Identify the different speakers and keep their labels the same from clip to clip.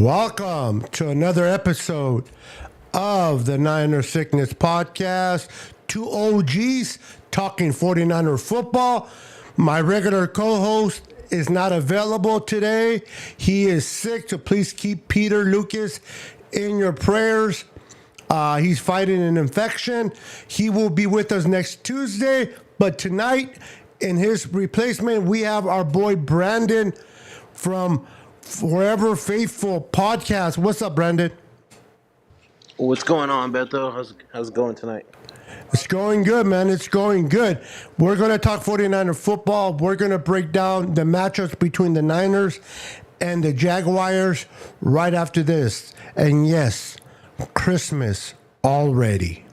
Speaker 1: Welcome to another episode of the Niner Sickness Podcast. Two OGs talking 49er football. My regular co-host is not available today. He is sick, so please keep Peter Lucas in your prayers. He's fighting an infection. He will be with us next Tuesday, but tonight, in his replacement, we have our boy Brandon from Forever Faithful Podcast. What's up, Brandon?
Speaker 2: What's going on, Beto? How's it going tonight?
Speaker 1: It's going good, man. It's going good. We're going to talk 49er football. We're going to break down the matchups between the Niners and the Jaguars right after this. And yes, Christmas already.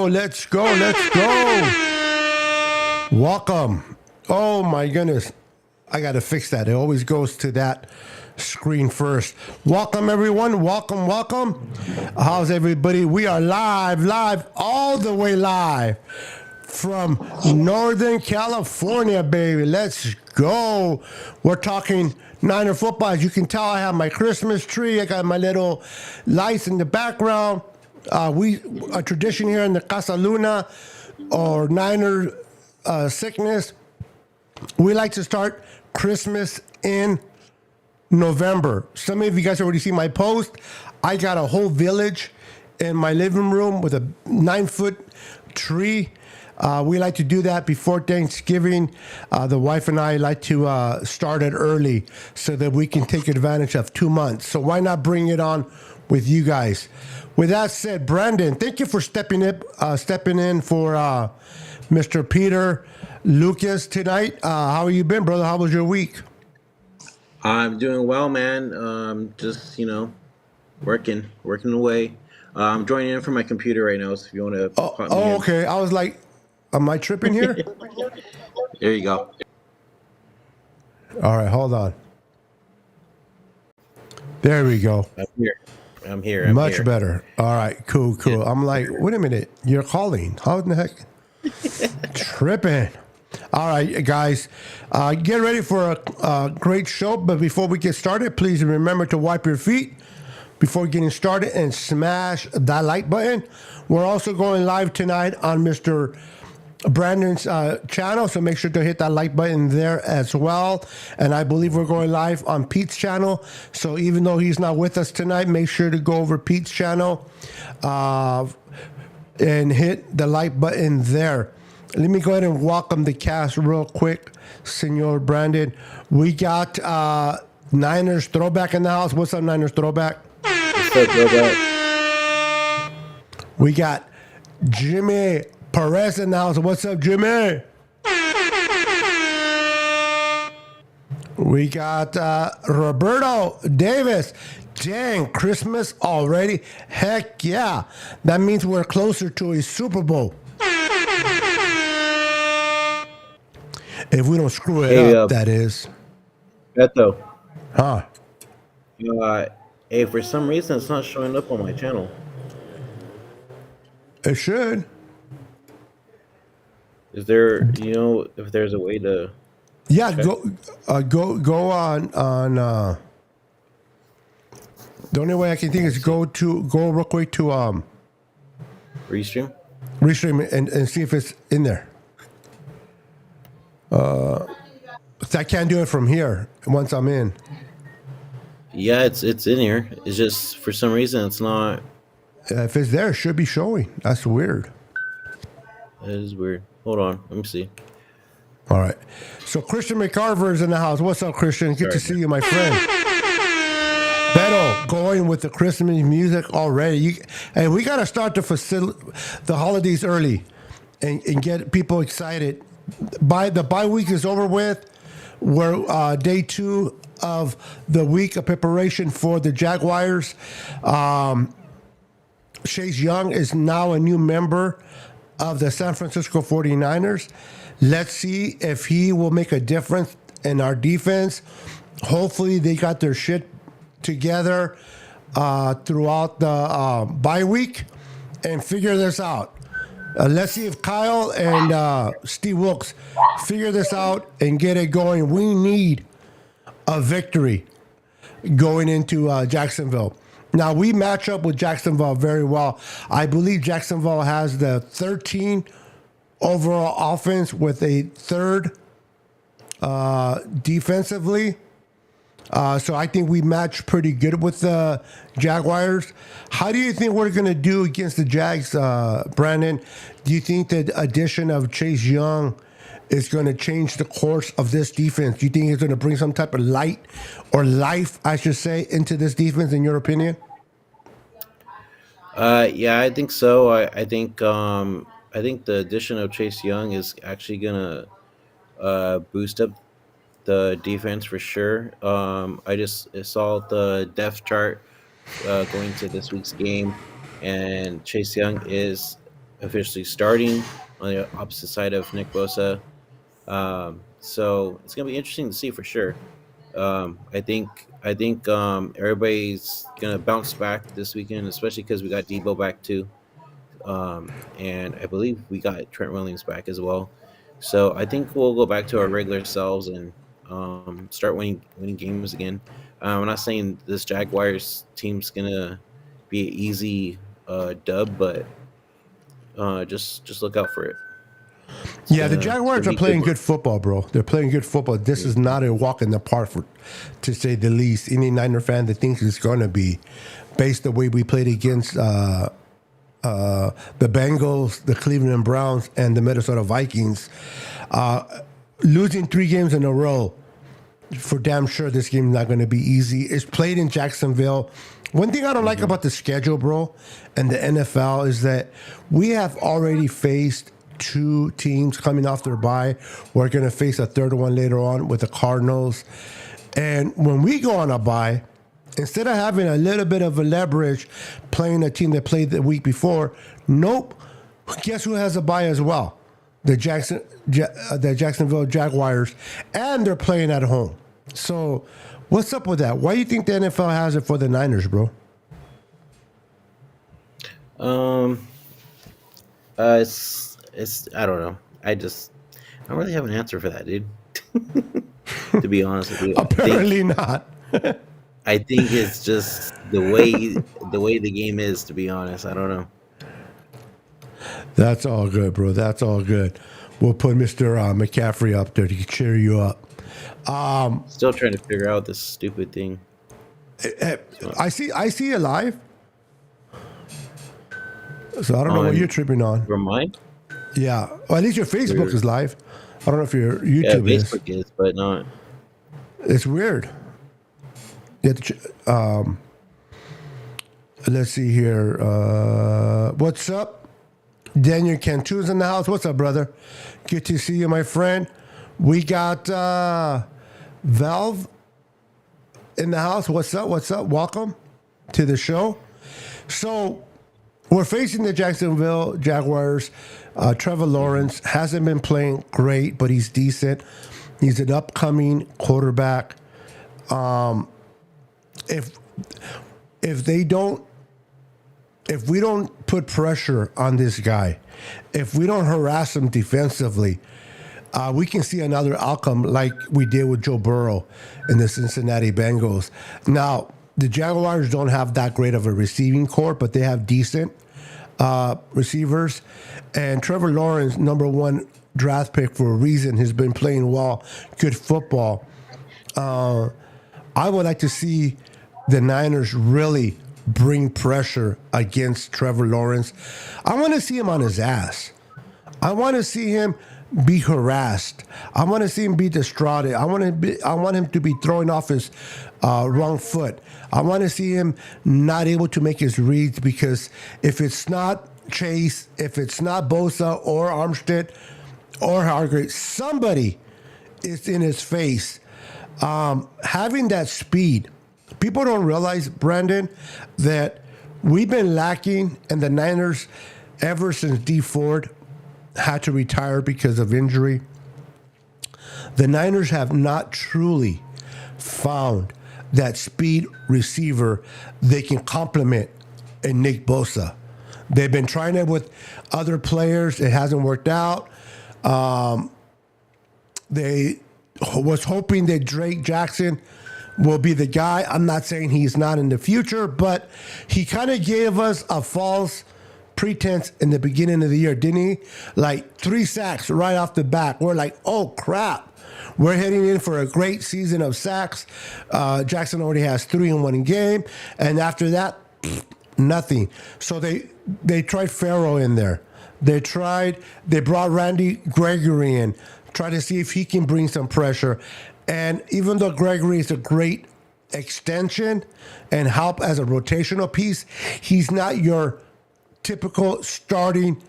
Speaker 1: Let's go. Welcome. Oh my goodness. I got to fix that. It always goes to that screen first. Welcome everyone. Welcome. How's everybody? We are live, all the way live from Northern California, baby. Let's go. We're talking Niner football. As you can tell, I have my Christmas tree. I got my little lights in the background. A tradition here in the Casa Luna or Niner Sickness, we like to start Christmas in November. Some of you guys already see my post. I got a whole village in my living room with a 9-foot tree. We like to do that before Thanksgiving. The wife and I like to start it early so that we can take advantage of 2 months. So why not bring it on with you guys? With that said, Brandon, thank you for stepping in for Mr. Peter Lucas tonight. How have you been, brother? How was your week?
Speaker 2: I'm doing well, man. Just working away. I'm joining in from my computer right now, so if you want to pop me in.
Speaker 1: Okay. I was like, am I tripping here?
Speaker 2: There you go.
Speaker 1: All right, hold on. There we go.
Speaker 2: I'm here.
Speaker 1: Much better. All right, cool. Yeah. I'm like, wait a minute, you're calling. How in the heck? Tripping. All right, guys, get ready for a great show. But before we get started, please remember to wipe your feet before getting started and smash that like button. We're also going live tonight on Mr. Brandon's channel, so make sure to hit that like button there as well. And I believe we're going live on Pete's channel, so even though he's not with us tonight, make sure to go over Pete's channel and hit the like button there. Let me go ahead and welcome the cast real quick, Senor Brandon. We got Niners Throwback in the house. What's up, Niners Throwback?
Speaker 2: What's up, Throwback?
Speaker 1: We got Jimmy Perez in the house. What's up, Jimmy? We got Roberto Davis. Dang, Christmas already? Heck yeah. That means we're closer to a Super Bowl. If we don't screw it up, that is.
Speaker 2: Beto.
Speaker 1: Huh?
Speaker 2: Hey, for some reason, it's not showing up on my channel.
Speaker 1: It should.
Speaker 2: Is there, if there's a way to?
Speaker 1: Yeah, check? go on. The only way I can think is go real quick to
Speaker 2: Restream
Speaker 1: and see if it's in there. I can't do it from here once I'm in.
Speaker 2: Yeah, it's in here. It's just for some reason it's not.
Speaker 1: If it's there, it should be showing. That's weird.
Speaker 2: That is weird. Hold on, let me see.
Speaker 1: All right. So Christian McCarver is in the house. What's up, Christian? Good to see you, my friend. Beto, going with the Christmas music already. Hey, we got to start the holidays early and get people excited. The bye week is over with. We're day 2 of the week of preparation for the Jaguars. Chase Young is now a new member of the San Francisco 49ers. Let's see if he will make a difference in our defense. Hopefully they got their shit together throughout the bye week and figure this out. Let's see if Kyle and Steve Wilkes figure this out and get it going. We need a victory going into Jacksonville. Now, we match up with Jacksonville very well. I believe Jacksonville has the 13 overall offense with a third defensively. So I think we match pretty good with the Jaguars. How do you think we're going to do against the Jags, Brandon? Do you think the addition of Chase Young is going to change the course of this defense? Do you think it's going to bring some type of light or life, I should say, into this defense, in your opinion?
Speaker 2: Yeah, I think so. I think the addition of Chase Young is actually gonna boost up the defense for sure. I just saw the depth chart going to this week's game, and Chase Young is officially starting on the opposite side of Nick Bosa. So it's gonna be interesting to see for sure. I think everybody's gonna bounce back this weekend, especially because we got Debo back too, and I believe we got Trent Williams back as well. So I think we'll go back to our regular selves and start winning games again. I'm not saying this Jaguars team's gonna be an easy dub, but just look out for it.
Speaker 1: Yeah, the Jaguars are playing good football, bro. They're playing good football. This is not a walk in the park, to say the least. Any Niner fan that thinks it's going to be, based the way we played against the Bengals, the Cleveland Browns, and the Minnesota Vikings, losing 3 games in a row, for damn sure this game is not going to be easy. It's played in Jacksonville. One thing I don't like about the schedule, bro, and the NFL is that we have already faced 2 teams coming off their bye. We're going to face a third one later on with the Cardinals. And when we go on a bye, instead of having a little bit of a leverage playing a team that played the week before, nope. Guess who has a bye as well? The Jacksonville Jaguars, and they're playing at home. So what's up with that? Why do you think the NFL has it for the Niners, bro?
Speaker 2: It's I don't know. I don't really have an answer for that, dude. To be honest with you,
Speaker 1: Apparently not.
Speaker 2: I think it's just the way the game is. To be honest, I don't know.
Speaker 1: That's all good, bro. That's all good. We'll put Mr. McCaffrey up there to cheer you up.
Speaker 2: Still trying to figure out this stupid thing.
Speaker 1: I see it live. So I don't know what you're tripping on.
Speaker 2: From mine?
Speaker 1: Yeah. Well, at least your Facebook is live. I don't know if your YouTube
Speaker 2: is. Facebook is, but not.
Speaker 1: It's weird. You have to let's see here. What's up? Daniel Cantu's in the house. What's up, brother? Good to see you, my friend. We got Valve in the house. What's up? What's up? Welcome to the show. So we're facing the Jacksonville Jaguars. Trevor Lawrence hasn't been playing great, but he's decent. He's an upcoming quarterback. If we don't put pressure on this guy, if we don't harass him defensively, we can see another outcome like we did with Joe Burrow in the Cincinnati Bengals. Now, the Jaguars don't have that great of a receiving corps, but they have decent receivers. And Trevor Lawrence, number 1 draft pick for a reason, has been playing well, good football. I would like to see the Niners really bring pressure against Trevor Lawrence. I want to see him on his ass. I want to see him be harassed. I want to see him be distraught. I want him to be throwing off his wrong foot. I want to see him not able to make his reads, because if it's not Chase, if it's not Bosa or Armstead or Hargrave, somebody is in his face Having that speed, people don't realize, Brandon, that we've been lacking, and the Niners, ever since D Ford had to retire because of injury, the Niners have not truly found that speed receiver they can complement in Nick Bosa. They've been trying it with other players. It hasn't worked out. They was hoping that Drake Jackson will be the guy. I'm not saying he's not in the future, but he kind of gave us a false pretense in the beginning of the year, didn't he? Like 3 sacks right off the bat. We're like, oh crap. We're heading in for a great season of sacks. Jackson already has 3 in one game. And after that, nothing. So they tried Farrell in there. They brought Randy Gregory in, try to see if he can bring some pressure. And even though Gregory is a great extension and help as a rotational piece, he's not your typical starting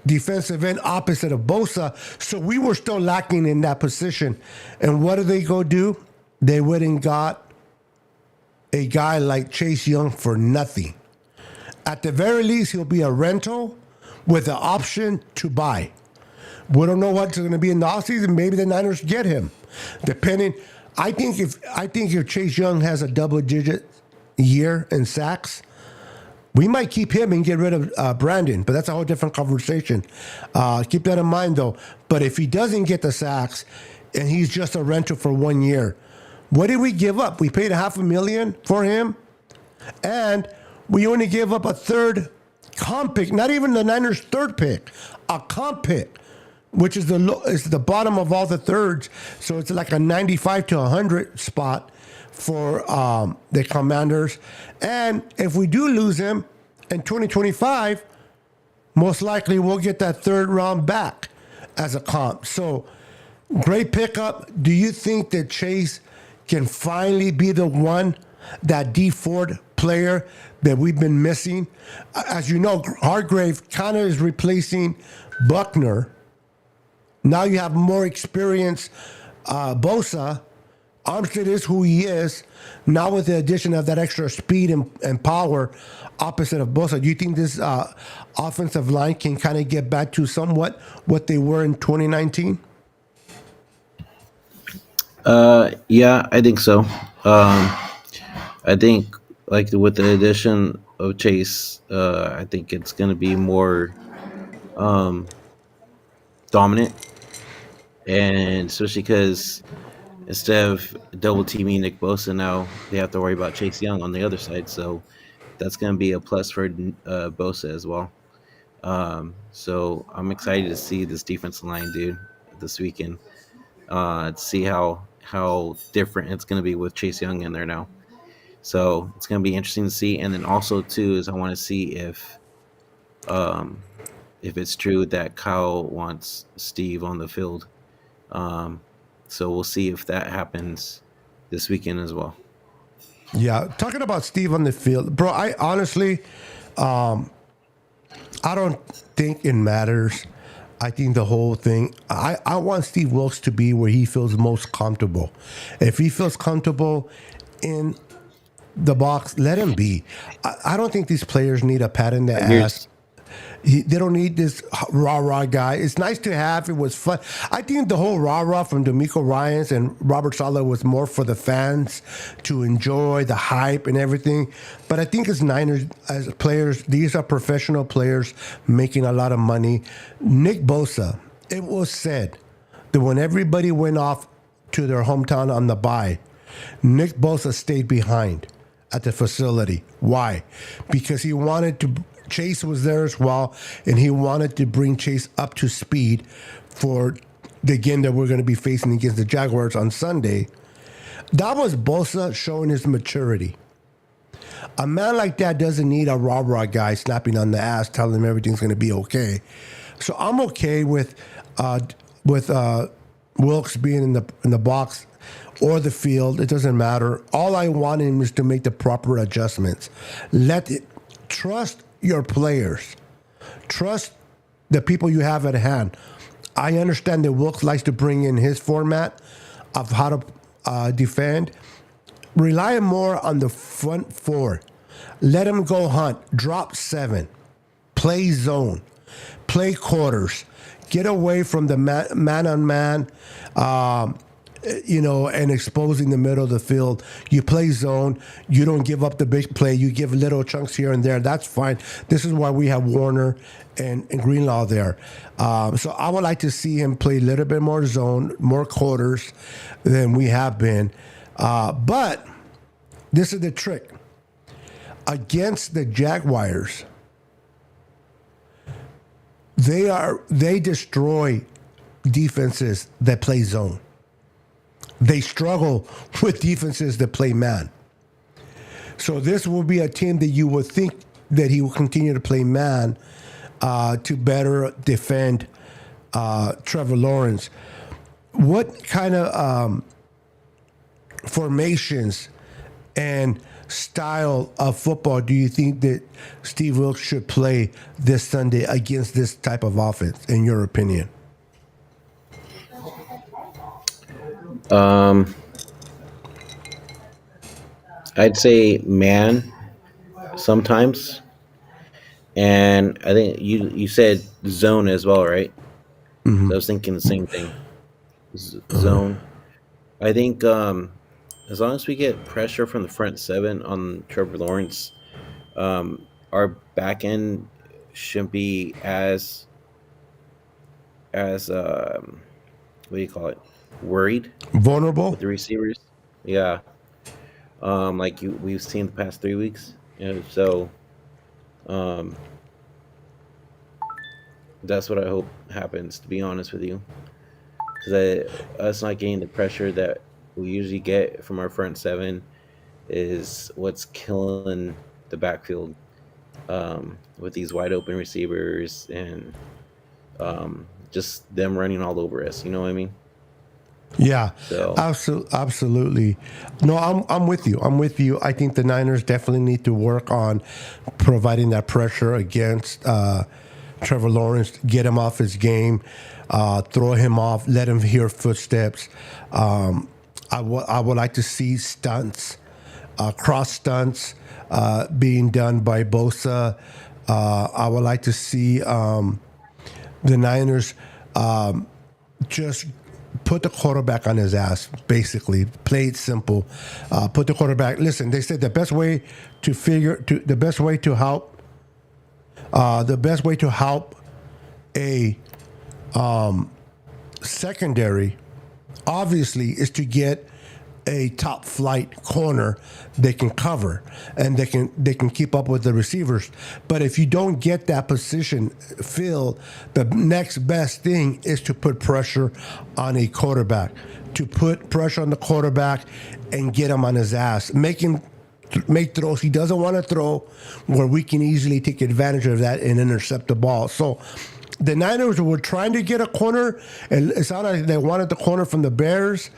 Speaker 1: defensive end opposite of Bosa. So we were still lacking in that position. And what did they go do? They went and got a guy like Chase Young for nothing. At the very least, he'll be a rental with the option to buy. We don't know what's going to be in the offseason. Maybe the Niners get him. Depending, I think if Chase Young has a double-digit year in sacks, we might keep him and get rid of Brandon, but that's a whole different conversation. Keep that in mind, though. But if he doesn't get the sacks and he's just a rental for 1 year, what did we give up? We paid $500,000 for him, and we only gave up a third comp pick, not even the Niners' third pick, a comp pick, which is the bottom of all the thirds. So it's like a 95 to 100 spot for the Commanders. And if we do lose him in 2025, most likely we'll get that third round back as a comp. So great pickup. Do you think that Chase can finally be the one, that D Ford player that we've been missing? As you know, Hargrave kind of is replacing Buckner. Now you have more experience, Bosa. Armstead is who he is. Now with the addition of that extra speed and power opposite of Bosa, do you think this offensive line can kind of get back to somewhat what they were in 2019?
Speaker 2: Yeah, I think so. I think like with the addition of Chase, I think it's going to be more dominant, and especially because instead of double teaming Nick Bosa, now they have to worry about Chase Young on the other side. So that's going to be a plus for Bosa as well. So I'm excited to see this defensive line, dude, this weekend. To see how different it's going to be with Chase Young in there now. So it's going to be interesting to see. And then also too is I want to see if it's true that Kyle wants Steve on the field. So we'll see if that happens this weekend as well.
Speaker 1: Yeah, talking about Steve on the field, bro, I honestly, I don't think it matters. I think the whole thing, I want Steve Wilkes to be where he feels most comfortable. If he feels comfortable in the box, let him be. I don't think these players need a pat in the ass. They don't need this rah-rah guy. It's nice to have. It was fun. I think the whole rah-rah from D'Amico Ryans and Robert Saleh was more for the fans to enjoy the hype and everything. But I think as Niners, as players, these are professional players making a lot of money. Nick Bosa, it was said that when everybody went off to their hometown on the bye, Nick Bosa stayed behind at the facility. Why? Because he wanted to... Chase was there as well, and he wanted to bring Chase up to speed for the game that we're going to be facing against the Jaguars on Sunday. That was Bosa showing his maturity. A man like that doesn't need a rah-rah guy snapping on the ass telling him everything's going to be okay. So I'm okay with Wilkes being in the box or the field. It doesn't matter. All I want him is to make the proper adjustments. Trust your players. Trust the people you have at hand. I understand that Wilkes likes to bring in his format of how defend. Rely more on the front four. Let them go hunt. Drop 7. Play zone. Play quarters. Get away from the man on man, and exposing the middle of the field. You play zone. You don't give up the big play. You give little chunks here and there. That's fine. This is why we have Warner and Greenlaw there. So I would like to see him play a little bit more zone, more quarters than we have been. But this is the trick. Against the Jaguars, they destroy defenses that play zone. They struggle with defenses that play man. So this will be a team that you would think that he will continue to play man to better defend Trevor Lawrence. What kind of formations and style of football do you think that Steve Wilks should play this Sunday against this type of offense, in your opinion?
Speaker 2: I'd say man sometimes, and I think you said zone as well, right? So I was thinking the same thing. Zone. I think as long as we get pressure from the front 7 on Trevor Lawrence, our back end shouldn't be as what do you call it? Worried
Speaker 1: Vulnerable?
Speaker 2: with the receivers. Yeah, we've seen the past 3 weeks. So that's what I hope happens. To be honest with you, because us not getting the pressure that we usually get from our front 7 is what's killing the backfield with these wide open receivers and just them running all over us. You know what I mean?
Speaker 1: Yeah,
Speaker 2: So
Speaker 1: absolutely. No, I'm with you. I'm with you. I think the Niners definitely need to work on providing that pressure against Trevor Lawrence, get him off his game, throw him off, let him hear footsteps. I would like to see stunts, cross stunts being done by Bosa. I would like to see the Niners just put the quarterback on his ass, basically. Play it simple. Put the quarterback. Listen, they said the best way to help a secondary, obviously, is to get a top flight corner they can cover and they can keep up with the receivers. But if you don't get that position filled, the next best thing is to put pressure on a quarterback, to put pressure on the quarterback and get him on his ass, make throws he doesn't want to throw, where we can easily take advantage of that and intercept the ball. So the Niners were trying to get a corner, and it sounded like they wanted the corner from the Bears.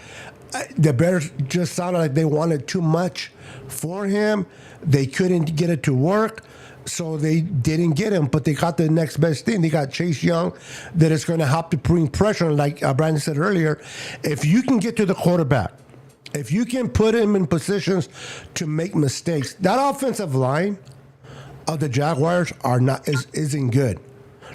Speaker 1: The Bears just sounded like they wanted too much for him. They couldn't get it to work, so they didn't get him. But they got the next best thing. They got Chase Young that is going to help to bring pressure. Like Brandon said earlier, if you can get to the quarterback, if you can put him in positions to make mistakes, that offensive line of the Jaguars isn't good.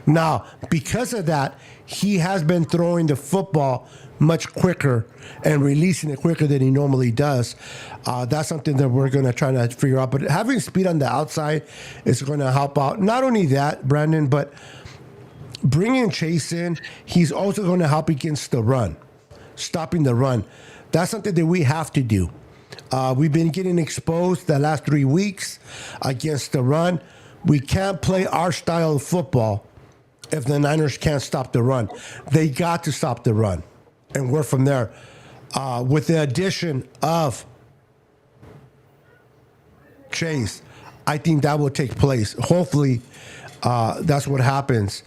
Speaker 1: Now, because of that, he has been throwing the football much quicker and releasing it quicker than he normally does. That's something that we're going to try to figure out. But having speed on the outside is going to help out. Not only that, Brandon, but bringing Chase in, he's also going to help against the run, stopping the run. That's something that we have to do. We've been getting exposed the last 3 weeks against the run. We can't play our style of football if the Niners can't stop the run. They got to stop the run and work from there. With the addition of Chase, I think that will take place. Hopefully, that's what happens.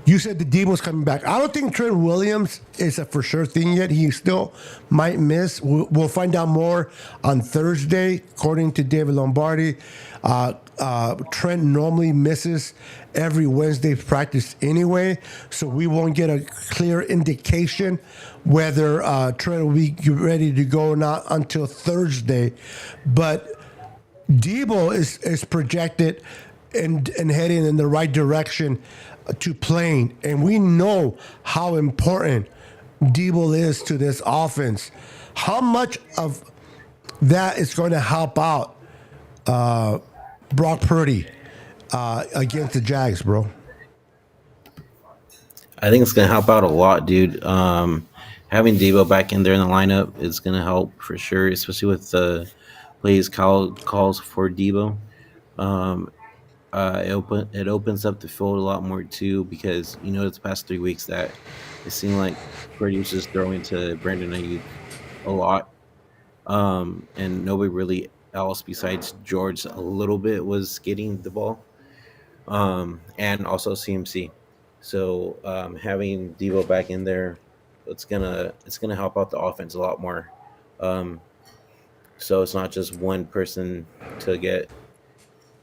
Speaker 1: You said the Deebo's coming back. I don't think Trent Williams is a for sure thing yet. He still might miss. We'll find out more on Thursday, according to David Lombardi. Trent normally misses every Wednesday practice anyway, so we won't get a clear indication whether Trent will be ready to go not until Thursday. But Debo is projected and heading in the right direction to playing, and we know how important Debo is to this offense. How much of that is going to help out Brock Purdy against the Jags, bro?
Speaker 2: I think it's gonna help out a lot, dude. Having Debo back in there in the lineup is gonna help for sure, especially with the calls for Debo. Um, it opens up the field a lot more too, because the past 3 weeks that it seemed like Purdy was just throwing to Brandon Ayuk a lot, and nobody really else besides George a little bit was getting the ball, and also CMC. So having Devo back in there, it's gonna help out the offense a lot more. Um, so it's not just one person to get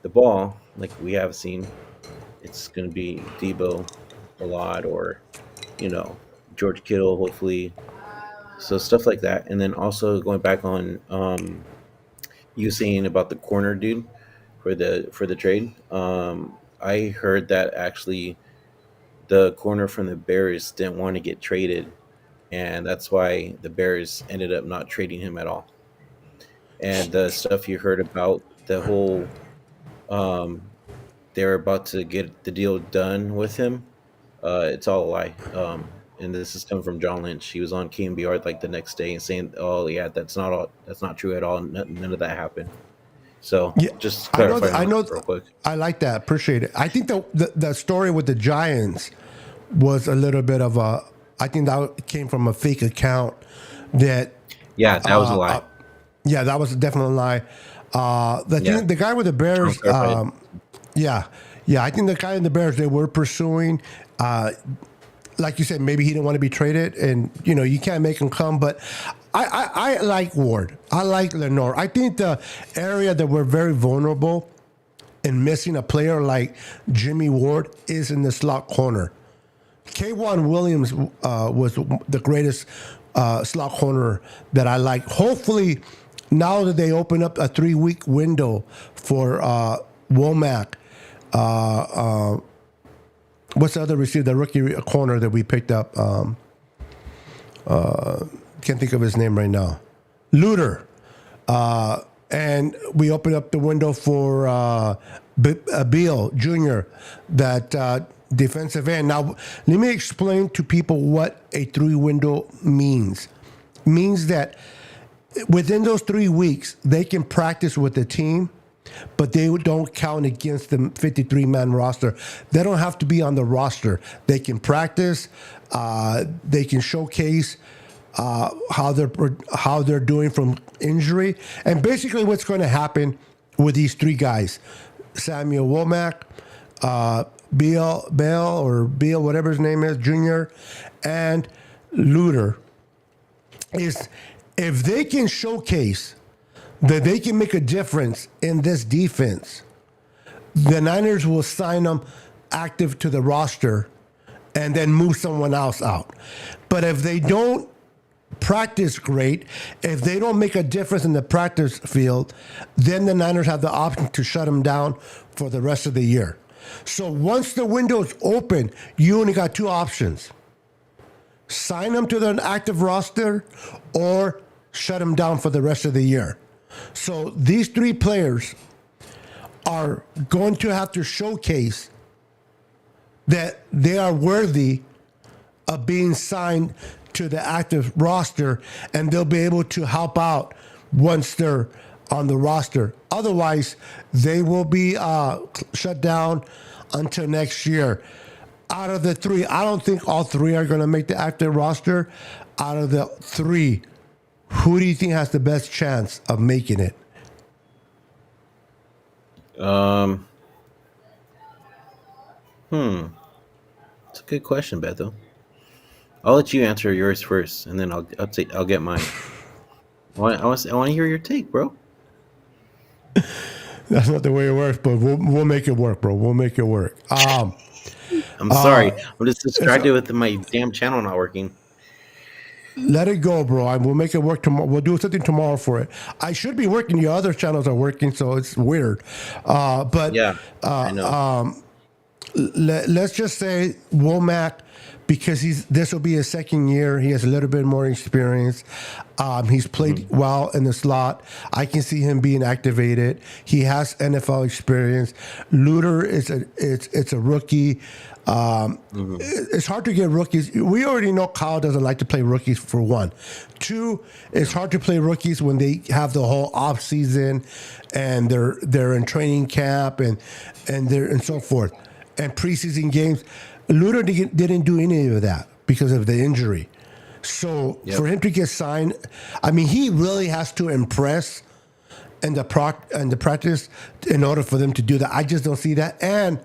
Speaker 2: the ball like we have seen. It's gonna be Debo a lot, or George Kittle, hopefully. So stuff like that, and then also going back on you saying about the corner dude for the trade. I heard that actually the corner from the Bears didn't want to get traded, and that's why the Bears ended up not trading him at all. And the stuff you heard about the whole, um, they're about to get the deal done with him. It's all a lie. And this is coming from John Lynch. He was on KMBR like the next day and saying, "Oh yeah, that's not true at all. None of that happened." So
Speaker 1: Yeah,
Speaker 2: just
Speaker 1: I know.
Speaker 2: clarifying
Speaker 1: I
Speaker 2: that
Speaker 1: know.
Speaker 2: real quick.
Speaker 1: I like that. Appreciate it. I think the story with the Giants was a little bit of a. I think that came from a fake account. That
Speaker 2: Yeah, that was a lie.
Speaker 1: yeah, that was definitely a lie.
Speaker 2: Yeah,
Speaker 1: The guy with the
Speaker 2: I'll
Speaker 1: Bears.
Speaker 2: clarify it.
Speaker 1: Yeah, yeah. I think the guy in the Bears they were pursuing. Like you said, maybe he didn't want to be traded, and you can't make him come. But I like Ward. I like Lenore. I think the area that we're very vulnerable in missing a player like Jimmy Ward is in the slot corner. K1 Williams was the greatest slot corner that I like. Hopefully, now that they open up a 3 week window for Womack, what's the other receiver, the rookie corner that we picked up? Can't think of his name right now. Luter. And we opened up the window for Beal Jr., that defensive end. Now, let me explain to people what a 3 window means. Means that within those 3 weeks, they can practice with the team, but they don't count against the 53-man roster. They don't have to be on the roster. They can practice. They can showcase how they're doing from injury, and basically what's going to happen with these three guys, Samuel Womack, Beal, whatever his name is, Junior, and Luter, is if they can showcase that they can make a difference in this defense, the Niners will sign them active to the roster and then move someone else out. But if they don't practice great, if they don't make a difference in the practice field, then the Niners have the option to shut them down for the rest of the year. So once the window is open, you only got two options: sign them to the active roster or shut them down for the rest of the year. So these three players are going to have to showcase that they are worthy of being signed to the active roster, and they'll be able to help out once they're on the roster. Otherwise, they will be shut down until next year. Out of the three, I don't think all three are going to make the active roster. Out of the three, who do you think has the best chance of making it?
Speaker 2: Um, it's a good question, Beto. I'll let you answer yours first, and then I'll get mine. I want to hear your take, bro.
Speaker 1: That's not the way it works, but we'll make it work, bro. We'll make it work.
Speaker 2: I'm sorry. I'm just
Speaker 1: It's,
Speaker 2: distracted with my damn channel not working.
Speaker 1: let it go, bro. We'll make it work tomorrow. We'll do something tomorrow for it. I should be working. Your other channels are working, so it's weird. But
Speaker 2: Yeah, I know.
Speaker 1: let's just say Womack, because this will be his second year. He has a little bit more experience. He's played well in the slot. I can see him being activated. He has NFL experience. Luter it's a rookie. It's hard to get rookies. We already know Kyle doesn't like to play rookies, for one. Two, it's hard to play rookies when they have the whole off season and they're in training camp and they're and so forth, and preseason games. Luter didn't do any of that because of the injury. So for him to get signed, I mean, he really has to impress in the practice in order for them to do that. I just don't see that. And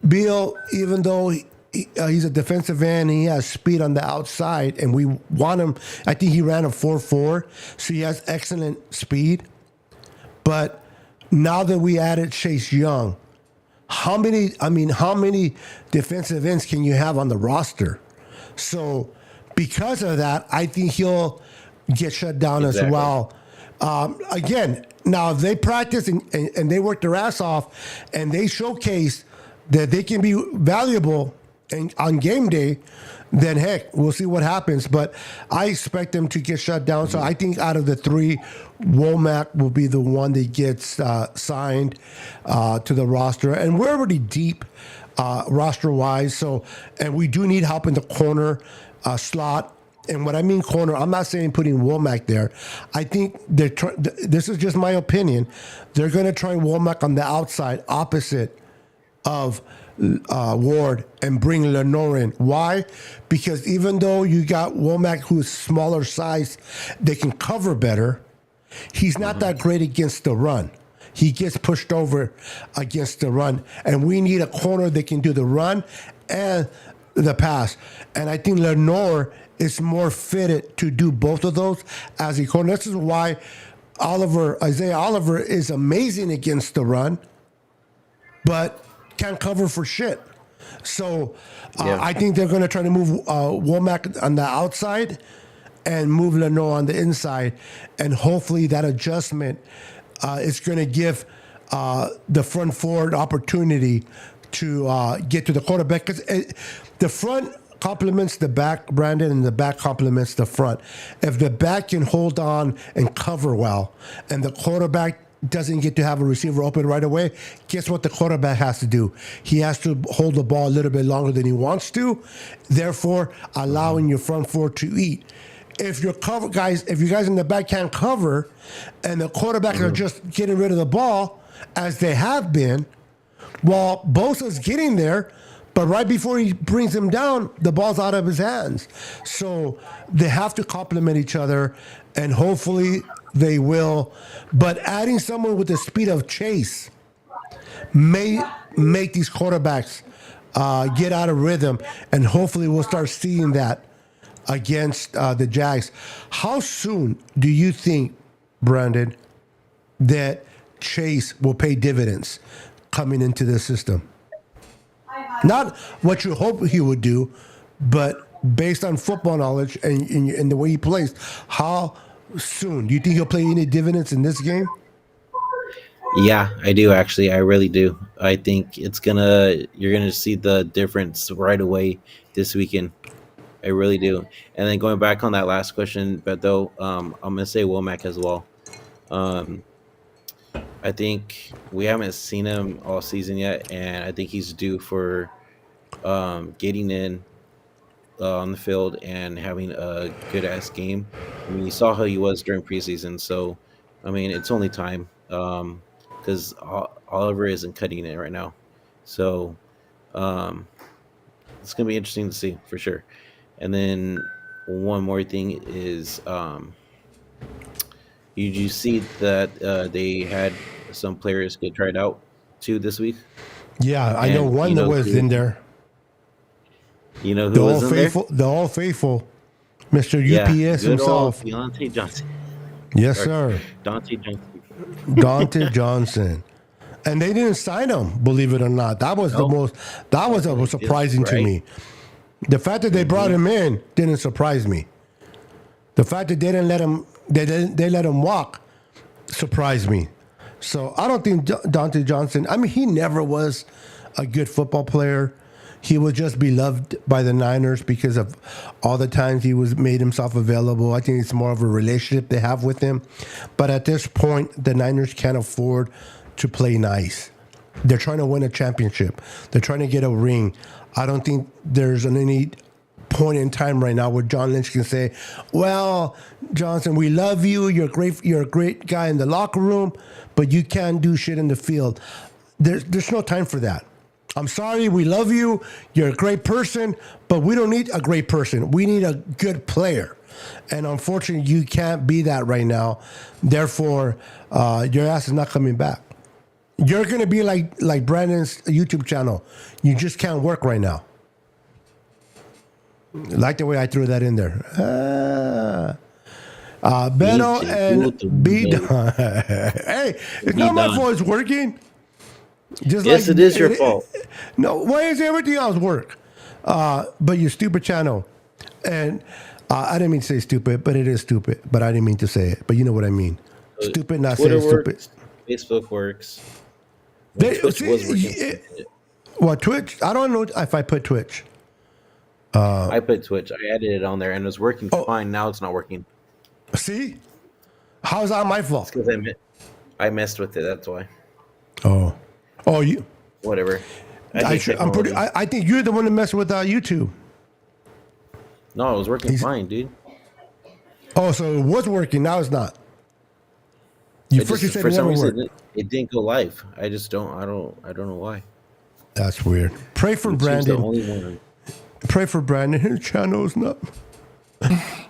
Speaker 1: Beal, even though he's a defensive end, he has speed on the outside, and we want him. I think he ran a 4.4, so he has excellent speed. But now that we added Chase Young, how many defensive ends can you have on the roster? So because of that, I think he'll get shut down as well. Again, now if they practice and they work their ass off and they showcase that they can be valuable on game day, then heck, we'll see what happens. But I expect them to get shut down. So I think out of the three, Womack will be the one that gets signed to the roster. And we're already deep roster-wise. So, and we do need help in the corner slot. And when I mean corner, I'm not saying putting Womack there. I think this is just my opinion. They're going to try Womack on the outside, opposite of Ward, and bring Lenore in. Why? Because even though you got Womack, who's smaller size, they can cover better. He's not that great against the run. He gets pushed over against the run, and we need a corner that can do the run and the pass. And I think Lenore is more fitted to do both of those as a corner. This is why Isaiah Oliver is amazing against the run, but can't cover for shit. So I think they're going to try to move Womack on the outside and move Lenore on the inside, and hopefully that adjustment is going to give the front forward opportunity to get to the quarterback, because the front complements the back, Brandon, and the back complements the front. If the back can hold on and cover well, and the quarterback doesn't get to have a receiver open right away, guess what the quarterback has to do? He has to hold the ball a little bit longer than he wants to, therefore allowing your front four to eat. If your guys in the back can't cover, and the quarterbacks are just getting rid of the ball, as they have been, while Bosa's getting there, but right before he brings him down, the ball's out of his hands. So they have to complement each other, and hopefully they will. But adding someone with the speed of Chase may make these quarterbacks get out of rhythm, and hopefully we'll start seeing that against the Jags. How soon do you think, Brandon, that Chase will pay dividends coming into the system? Not what you hope he would do, but based on football knowledge and the way he plays, how soon? Do you think he'll play any dividends in this game?
Speaker 2: Yeah, I do actually. I really do. I think you're gonna see the difference right away this weekend. I really do. And then going back on that last question, but though, I'm gonna say Womack as well. Um, I think we haven't seen him all season yet, and I think he's due for getting in on the field and having a good ass game. I mean, you saw how he was during preseason, so I mean, it's only time because Oliver isn't cutting it right now. So um, it's gonna be interesting to see for sure. And then one more thing is, you see that they had some players get tried out too this week,
Speaker 1: Yeah, I know
Speaker 2: and
Speaker 1: one that was in there.
Speaker 2: you know who was in there?
Speaker 1: The all faithful, Mr.
Speaker 2: Yeah,
Speaker 1: UPS
Speaker 2: good old
Speaker 1: himself.
Speaker 2: Deontay Johnson
Speaker 1: Yes,
Speaker 2: or
Speaker 1: sir.
Speaker 2: Dante Johnson.
Speaker 1: Dante Johnson. And they didn't sign him, believe it or not. That was surprising to me. The fact that they brought him in didn't surprise me. The fact that they didn't let him, they let him walk, surprised me. So I don't think Dante Johnson. I mean, he never was a good football player. He was just beloved by the Niners because of all the times he was made himself available. I think it's more of a relationship they have with him. But at this point, the Niners can't afford to play nice. They're trying to win a championship. They're trying to get a ring. I don't think there's any point in time right now where John Lynch can say, "Well, Johnson, we love you. You're great. You're a great guy in the locker room, but you can't do shit in the field." There's no time for that. I'm sorry, we love you. You're a great person, but we don't need a great person. We need a good player. And unfortunately, you can't be that right now. Therefore, your ass is not coming back. You're going to be like Brandon's YouTube channel. You just can't work right now. Like the way I threw that in there. Beto and B. Hey, it's not my fault it's working. Just
Speaker 2: yes, it is your fault.
Speaker 1: No, why is everything else work? But your stupid channel. And I didn't mean to say stupid, but it is stupid. But I didn't mean to say it. But you know what I mean. Stupid, not
Speaker 2: Twitter
Speaker 1: saying
Speaker 2: works,
Speaker 1: stupid.
Speaker 2: Facebook works.
Speaker 1: Twitch was working. What, Twitch? I don't know if I put Twitch.
Speaker 2: I put Twitch. I added it on there and it was working fine. Now it's not working.
Speaker 1: See? How's that my fault?
Speaker 2: It's because I messed with it. That's why.
Speaker 1: Oh, you.
Speaker 2: Whatever.
Speaker 1: I think you're the one that messed with YouTube.
Speaker 2: No, it was working fine, dude.
Speaker 1: Oh, so it was working. Now it's not. You said
Speaker 2: for
Speaker 1: it
Speaker 2: some
Speaker 1: never
Speaker 2: reason
Speaker 1: worked.
Speaker 2: it didn't go live. I don't know why.
Speaker 1: That's weird. Pray for Brandon.
Speaker 2: The only one.
Speaker 1: Pray for Brandon. His channel's not.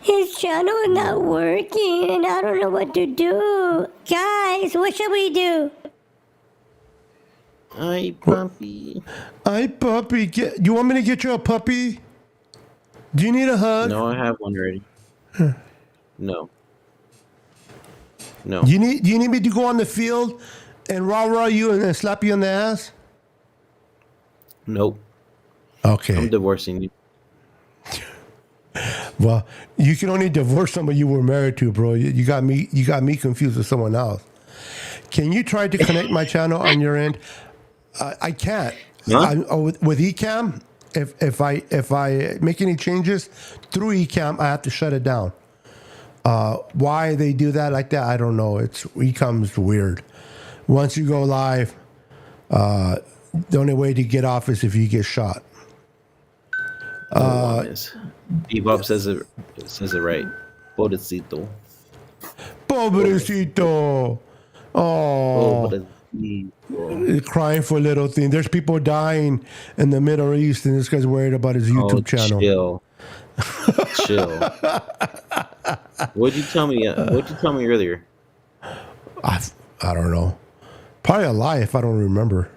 Speaker 3: His channel is not working, and I don't know what to do. Guys, what should we do?
Speaker 2: Hi, puppy.
Speaker 1: Hi, puppy. You want me to get you a puppy? Do you need a hug?
Speaker 2: No, I have one already. No.
Speaker 1: Do you need me to go on the field and rah you and then slap you on the ass?
Speaker 2: Nope.
Speaker 1: Okay.
Speaker 2: I'm divorcing you.
Speaker 1: Well, you can only divorce somebody you were married to, bro. You got me confused with someone else. Can you try to connect my channel on your end? I can't.
Speaker 2: Huh?
Speaker 1: With Ecamm, if I make any changes through Ecamm, I have to shut it down. Why they do that like that, I don't know. Ecamm's weird. Once you go live, the only way to get off is if you get shot.
Speaker 2: Bebop says it right. Pobrecito.
Speaker 1: Pobrecito. Oh. Crying for little things. There's people dying in the Middle East, and this guy's worried about his YouTube channel.
Speaker 2: Chill. What'd you tell me? What'd you tell me earlier?
Speaker 1: I don't know. Probably a lie if I don't remember.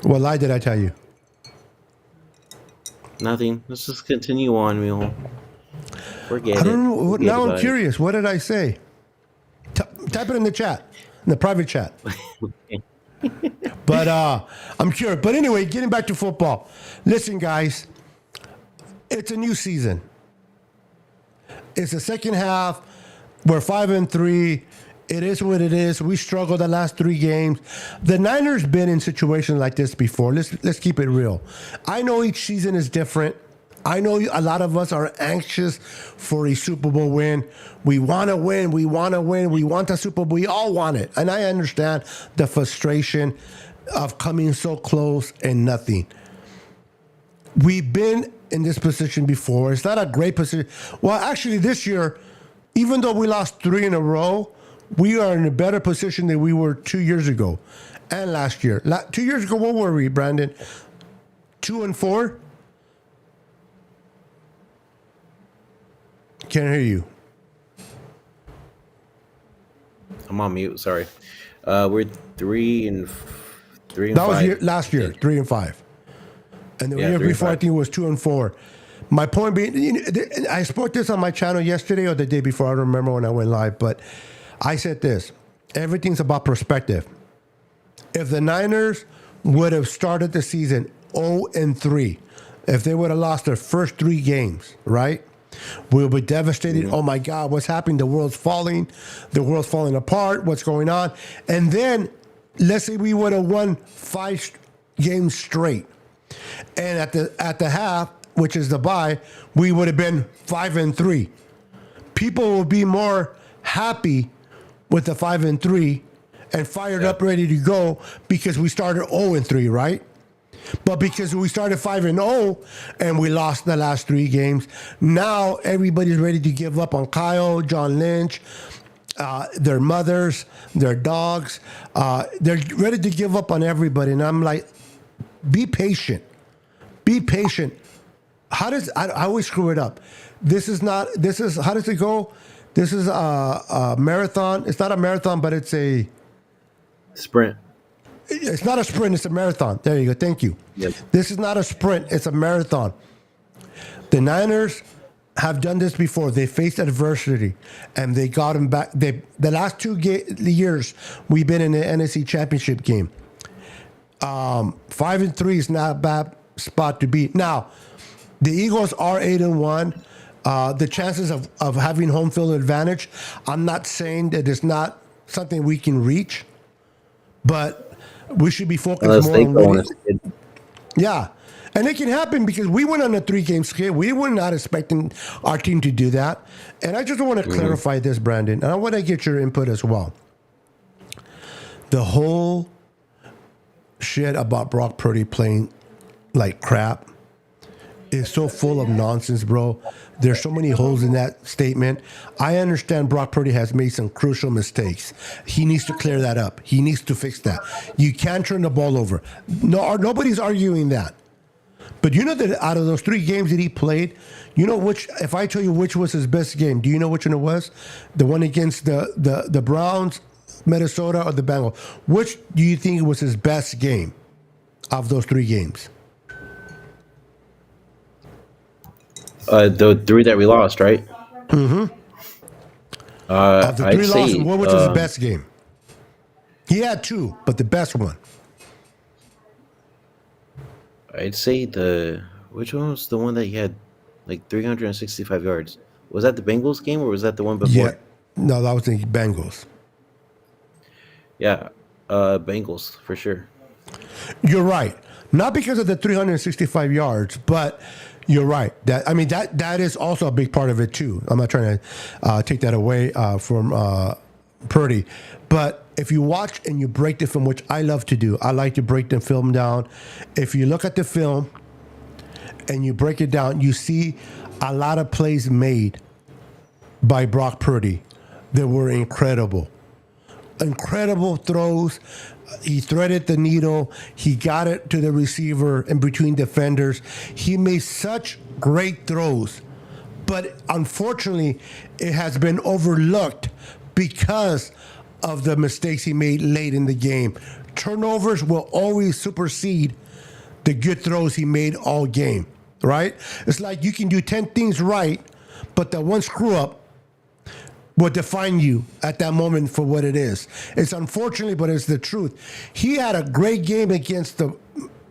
Speaker 1: What lie did I tell you?
Speaker 2: Nothing. Let's just continue on, Mule. Forget it.
Speaker 1: I don't know. Now I'm
Speaker 2: it.
Speaker 1: curious. What did I say? Type it in the chat, in the private chat. But I'm curious. But anyway, getting back to football. Listen, guys. It's a new season. It's the second half. We're 5-3. It is what it is. We struggled the last 3 games. The Niners been in situations like this before. Let's keep it real. I know each season is different. I know a lot of us are anxious for a Super Bowl win. We want to win. We want to win. We want the Super Bowl. We all want it. And I understand the frustration of coming so close and nothing. We've been in this position before. It's not a great position. Well, actually, this year, even though we lost 3 in a row, we are in a better position than we were 2 years ago and last year. 2 years ago, what were we, Brandon? 2-4? Can't hear you.
Speaker 2: I'm on mute. Sorry. We're 3-3.
Speaker 1: That was last year, 3-5. And the year before, I think it was 2-4. My point being, I spoke this on my channel yesterday or the day before. I don't remember when I went live, but I said this. Everything's about perspective. If the Niners would have started the season 0-3, if they would have lost their first 3 games, right? We'll be devastated. Oh my God, what's happening? The world's falling. The world's falling apart. What's going on? And then, let's say we would have won 5 games straight. And at the half, which is the bye, we would have been 5-3. People will be more happy with the 5-3 and fired up, ready to go because we started 0-3, right? But because we started 5-0 and we lost the last 3 games, now everybody's ready to give up on Kyle, John Lynch, their mothers, their dogs. They're ready to give up on everybody. And I'm like, be patient. Be patient. I always screw it up. How does it go? This is a marathon. It's not a marathon, but it's a
Speaker 2: sprint.
Speaker 1: It's not a sprint, it's a marathon. There you go. Thank you.
Speaker 2: Yep.
Speaker 1: This is not a sprint, it's a marathon. The Niners have done this before. They faced adversity and they got them back. The last 2 years we've been in the NFC Championship game. 5-3 is not a bad spot to be. Now, the Eagles are 8-1. The chances of having home field advantage, I'm not saying that it's not something we can reach, but we should be focused more on winning. Yeah. And it can happen because we went on a 3-game scale. We were not expecting our team to do that. And I just want to clarify this, Brandon. And I want to get your input as well. The whole shit about Brock Purdy playing like crap is so full of nonsense, bro. There's so many holes in that statement. I understand Brock Purdy has made some crucial mistakes. He needs to clear that up. He needs to fix that. You can't turn the ball over. No, nobody's arguing that. But you know that out of those 3 games that he played, you know which, if I tell you which was his best game, do you know which one it was? The one against the Browns, Minnesota, or the Bengals? Which do you think was his best game of those 3 games?
Speaker 2: The 3 that we lost, right?
Speaker 1: Mm-hmm. Of the 3 losses, what was his best game? He had 2, but the best one.
Speaker 2: I'd say which one was the one that he had like 365 yards? Was that the Bengals game or was that the one before?
Speaker 1: Yeah. No, that was the Bengals.
Speaker 2: Yeah, Bengals for sure.
Speaker 1: You're right. Not because of the 365 yards, but you're right. That is also a big part of it too. I'm not trying to take that away from Purdy, but if you watch and you break the film, which I love to do, I like to break the film down. If you look at the film and you break it down, you see a lot of plays made by Brock Purdy that were incredible. Incredible throws. He threaded the needle. He got it to the receiver in between defenders. He made such great throws. But unfortunately, it has been overlooked because of the mistakes he made late in the game. Turnovers will always supersede the good throws he made all game, right? It's like you can do 10 things right, but the one screw up will define you at that moment for what it is. It's unfortunately, but it's the truth. He had a great game against the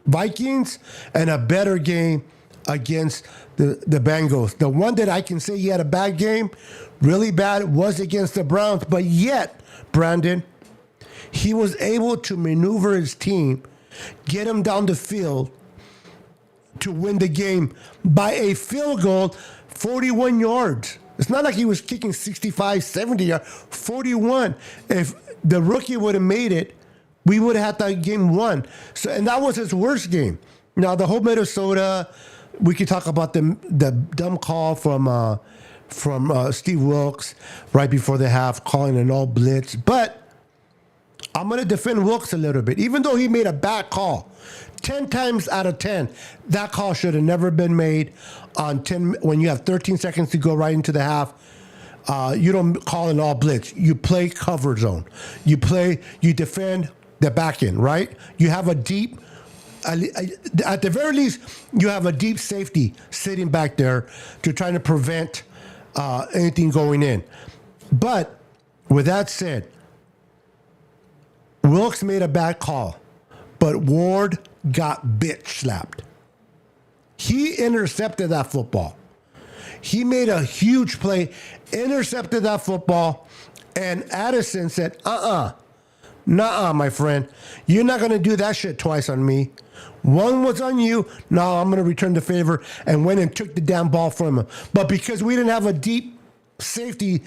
Speaker 1: Vikings and a better game against the Bengals. The one that I can say he had a bad game, really bad, was against the Browns. But yet, Brandon, he was able to maneuver his team, get him down the field to win the game by a field goal, 41 yards. It's not like he was kicking 65, 70 yards, 41. If the rookie would have made it, we would have had that game won. So, and that was his worst game. Now, the whole Minnesota, we could talk about the dumb call from Steve Wilkes right before the half, calling an all blitz. But I'm going to defend Wilkes a little bit. Even though he made a bad call, 10 times out of 10, that call should have never been made on 10 when you have 13 seconds to go right into the half. You don't call an all blitz. You play cover zone. You defend the back end, right? You have a deep, at the very least, you have a deep safety sitting back there to try to prevent anything going in. But with that said, Wilkes made a bad call, but Ward got bitch slapped. He intercepted that football. He made a huge play, intercepted that football, and Addison said, nuh-uh, my friend. You're not going to do that shit twice on me. One was on you. Now I'm going to return the favor, and went and took the damn ball from him. But because we didn't have a deep safety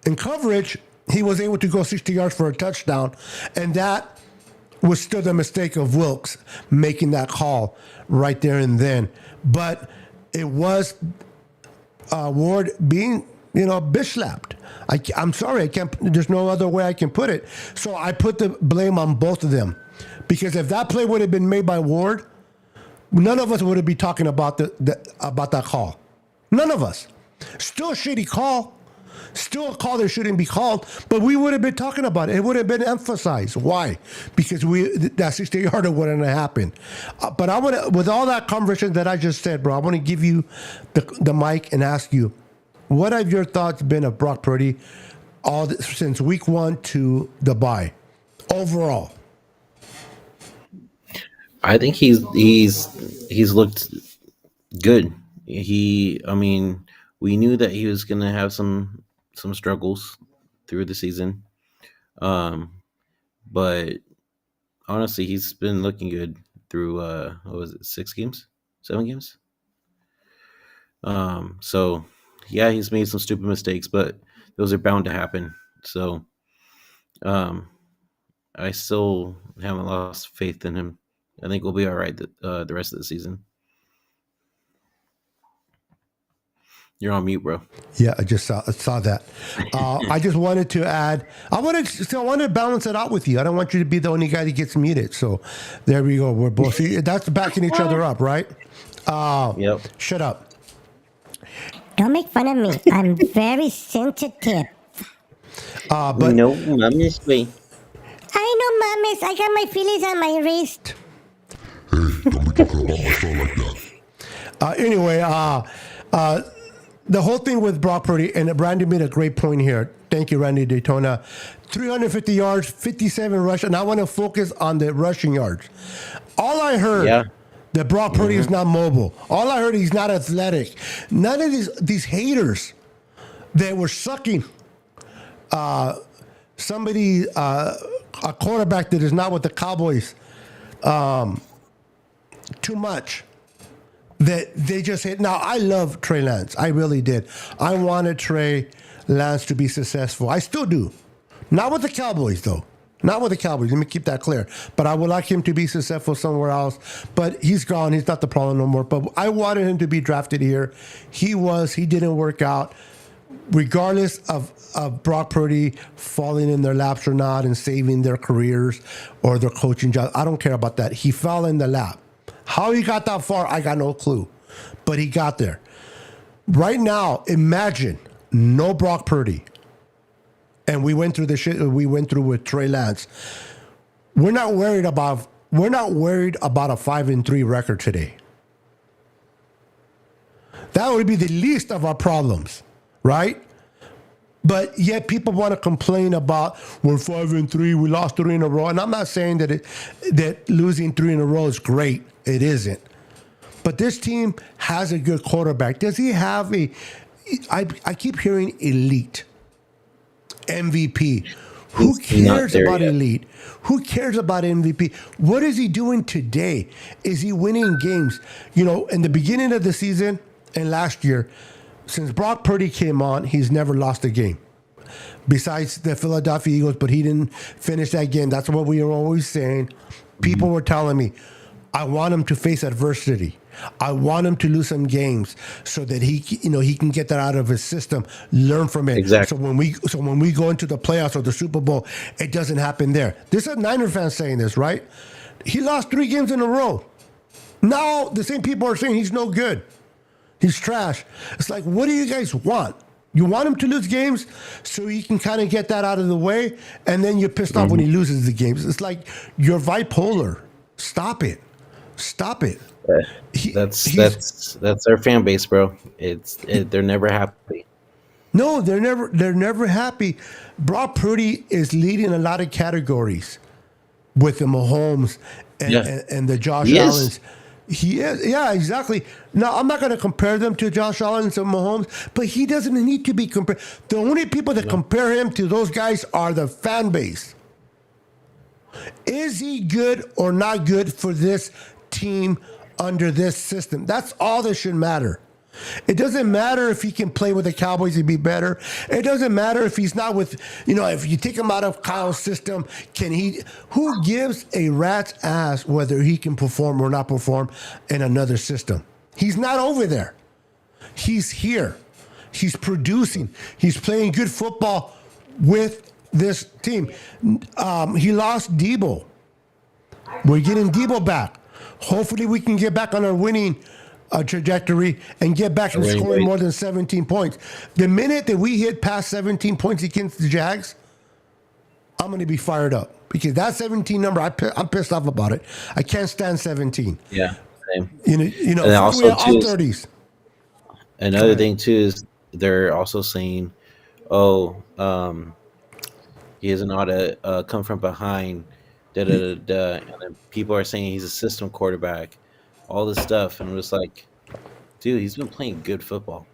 Speaker 1: and coverage, he was able to go 60 yards for a touchdown, and that was still the mistake of Wilkes making that call right there and then. But it was Ward being, bitch slapped. I'm sorry, I can't. There's no other way I can put it. So I put the blame on both of them, because if that play would have been made by Ward, none of us would have been talking about about that call. None of us. Still a shitty call. Still a call that shouldn't be called, but we would have been talking about it. It would have been emphasized. Why? Because that 60-yarder wouldn't have happened. But I want to, with all that conversation that I just said, bro, I want to give you the mic and ask you, what have your thoughts been of Brock Purdy since week 1 to the bye overall?
Speaker 2: I think he's looked good. We knew that he was going to have some struggles through the season, but honestly, he's been looking good through 6 games, 7 games. So yeah, he's made some stupid mistakes, but those are bound to happen. So I still haven't lost faith in him. I think we'll be all right the rest of the season. You're on mute, bro.
Speaker 1: Yeah, I just saw that. I just wanted to add. I wanted to balance it out with you. I don't want you to be the only guy that gets muted. So there we go. We're both. See, that's backing each other up, right?
Speaker 2: Yep.
Speaker 1: Shut up.
Speaker 3: Don't make fun of me. I'm very sensitive.
Speaker 2: But no, mommy's way.
Speaker 3: I know, mamis. I got my feelings on my wrist.
Speaker 4: Hey, don't be talking about my son like that.
Speaker 1: Anyway, the whole thing with Brock Purdy, and Randy made a great point here. Thank you, Randy Daytona. 350 yards, 57 rush, and I want to focus on the rushing yards. All I heard that Brock Purdy is not mobile. All I heard he's not athletic. None of these haters that were sucking somebody, a quarterback that is not with the Cowboys, too much. That they just hit. Now, I love Trey Lance. I really did. I wanted Trey Lance to be successful. I still do. Not with the Cowboys, though. Not with the Cowboys. Let me keep that clear. But I would like him to be successful somewhere else. But he's gone. He's not the problem no more. But I wanted him to be drafted here. He was. He didn't work out. Regardless of Brock Purdy falling in their laps or not and saving their careers or their coaching job, I don't care about that. He fell in the lap. How he got that far, I got no clue. But he got there. Right now, imagine no Brock Purdy. And we went through the shit we went through with Trey Lance. We're not worried about a 5-3 record today. That would be the least of our problems, right? But yet people want to complain about we're 5-3, we lost 3 in a row. And I'm not saying that losing 3 in a row is great. It isn't. But this team has a good quarterback. Does he have I keep hearing elite, MVP. Who cares about elite? Who cares about MVP? What is he doing today? Is he winning games? In the beginning of the season and last year, since Brock Purdy came on, he's never lost a game. Besides the Philadelphia Eagles, but he didn't finish that game. That's what we were always saying. People were telling me, I want him to face adversity. I want him to lose some games so that he can get that out of his system, learn from it.
Speaker 2: Exactly.
Speaker 1: So when we go into the playoffs or the Super Bowl, it doesn't happen there. This is a Niner fan saying this, right? He lost 3 games in a row. Now the same people are saying he's no good. He's trash. It's like, what do you guys want? You want him to lose games so he can kind of get that out of the way, and then you're pissed off when he loses the games. It's like you're bipolar. Stop it.
Speaker 2: That's our fan base, bro. They're never happy.
Speaker 1: No, they're never happy. Brock Purdy is leading a lot of categories. with the Mahomes and,
Speaker 2: Yeah.
Speaker 1: and the Josh
Speaker 2: He is.
Speaker 1: Allens. He is, yeah, exactly. Now, I'm not going to compare them to Josh Allen and Mahomes, but he doesn't need to be compared. The only people that compare him to those guys are the fan base. Is he good or not good for this team under this system? That's all that should matter. It doesn't matter if he can play with the Cowboys, he'd be better. It doesn't matter if he's not with, if you take him out of Kyle's system, who gives a rat's ass whether he can perform or not perform in another system? He's not over there. He's here. He's producing. He's playing good football with this team. He lost Debo. We're getting Debo back. Hopefully we can get back on our winning trajectory and get back and scoring more than 17 points. The minute that we hit past 17 points against the Jags, I'm going to be fired up because that 17 number, I'm pissed off about it. I can't stand 17.
Speaker 2: Yeah, same.
Speaker 1: And
Speaker 2: also,
Speaker 1: we're all
Speaker 2: too,
Speaker 1: 30s.
Speaker 2: Another thing too is they're also saying, he doesn't know how to come from behind. And then people are saying he's a system quarterback. All this stuff, and I'm just like, dude, he's been playing good football.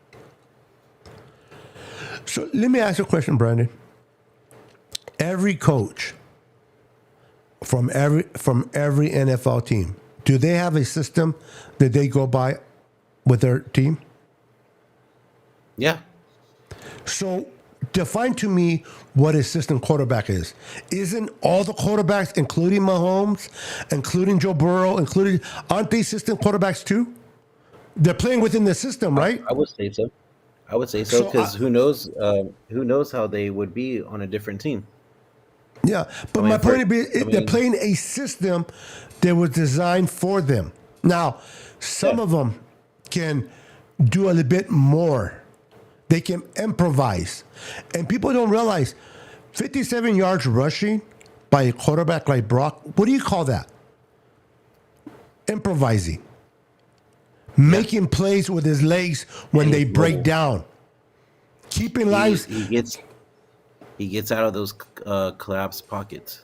Speaker 1: So let me ask you a question, Brandon. Every coach from every NFL team, do they have a system that they go by with their team?
Speaker 2: Yeah.
Speaker 1: So define to me what a system quarterback is. Isn't all the quarterbacks, including Mahomes, including Joe Burrow, aren't they system quarterbacks too? They're playing within the system, right?
Speaker 2: I would say so.
Speaker 1: So,
Speaker 2: Because who knows how they would be on a different team.
Speaker 1: Yeah, but my point is, they're playing a system that was designed for them. Now, some of them can do a little bit more. They can improvise. And people don't realize 57 yards rushing by a quarterback like Brock, what do you call that? Improvising. Making plays with his legs when they break down. Keeping lives.
Speaker 2: He gets out of those collapsed pockets.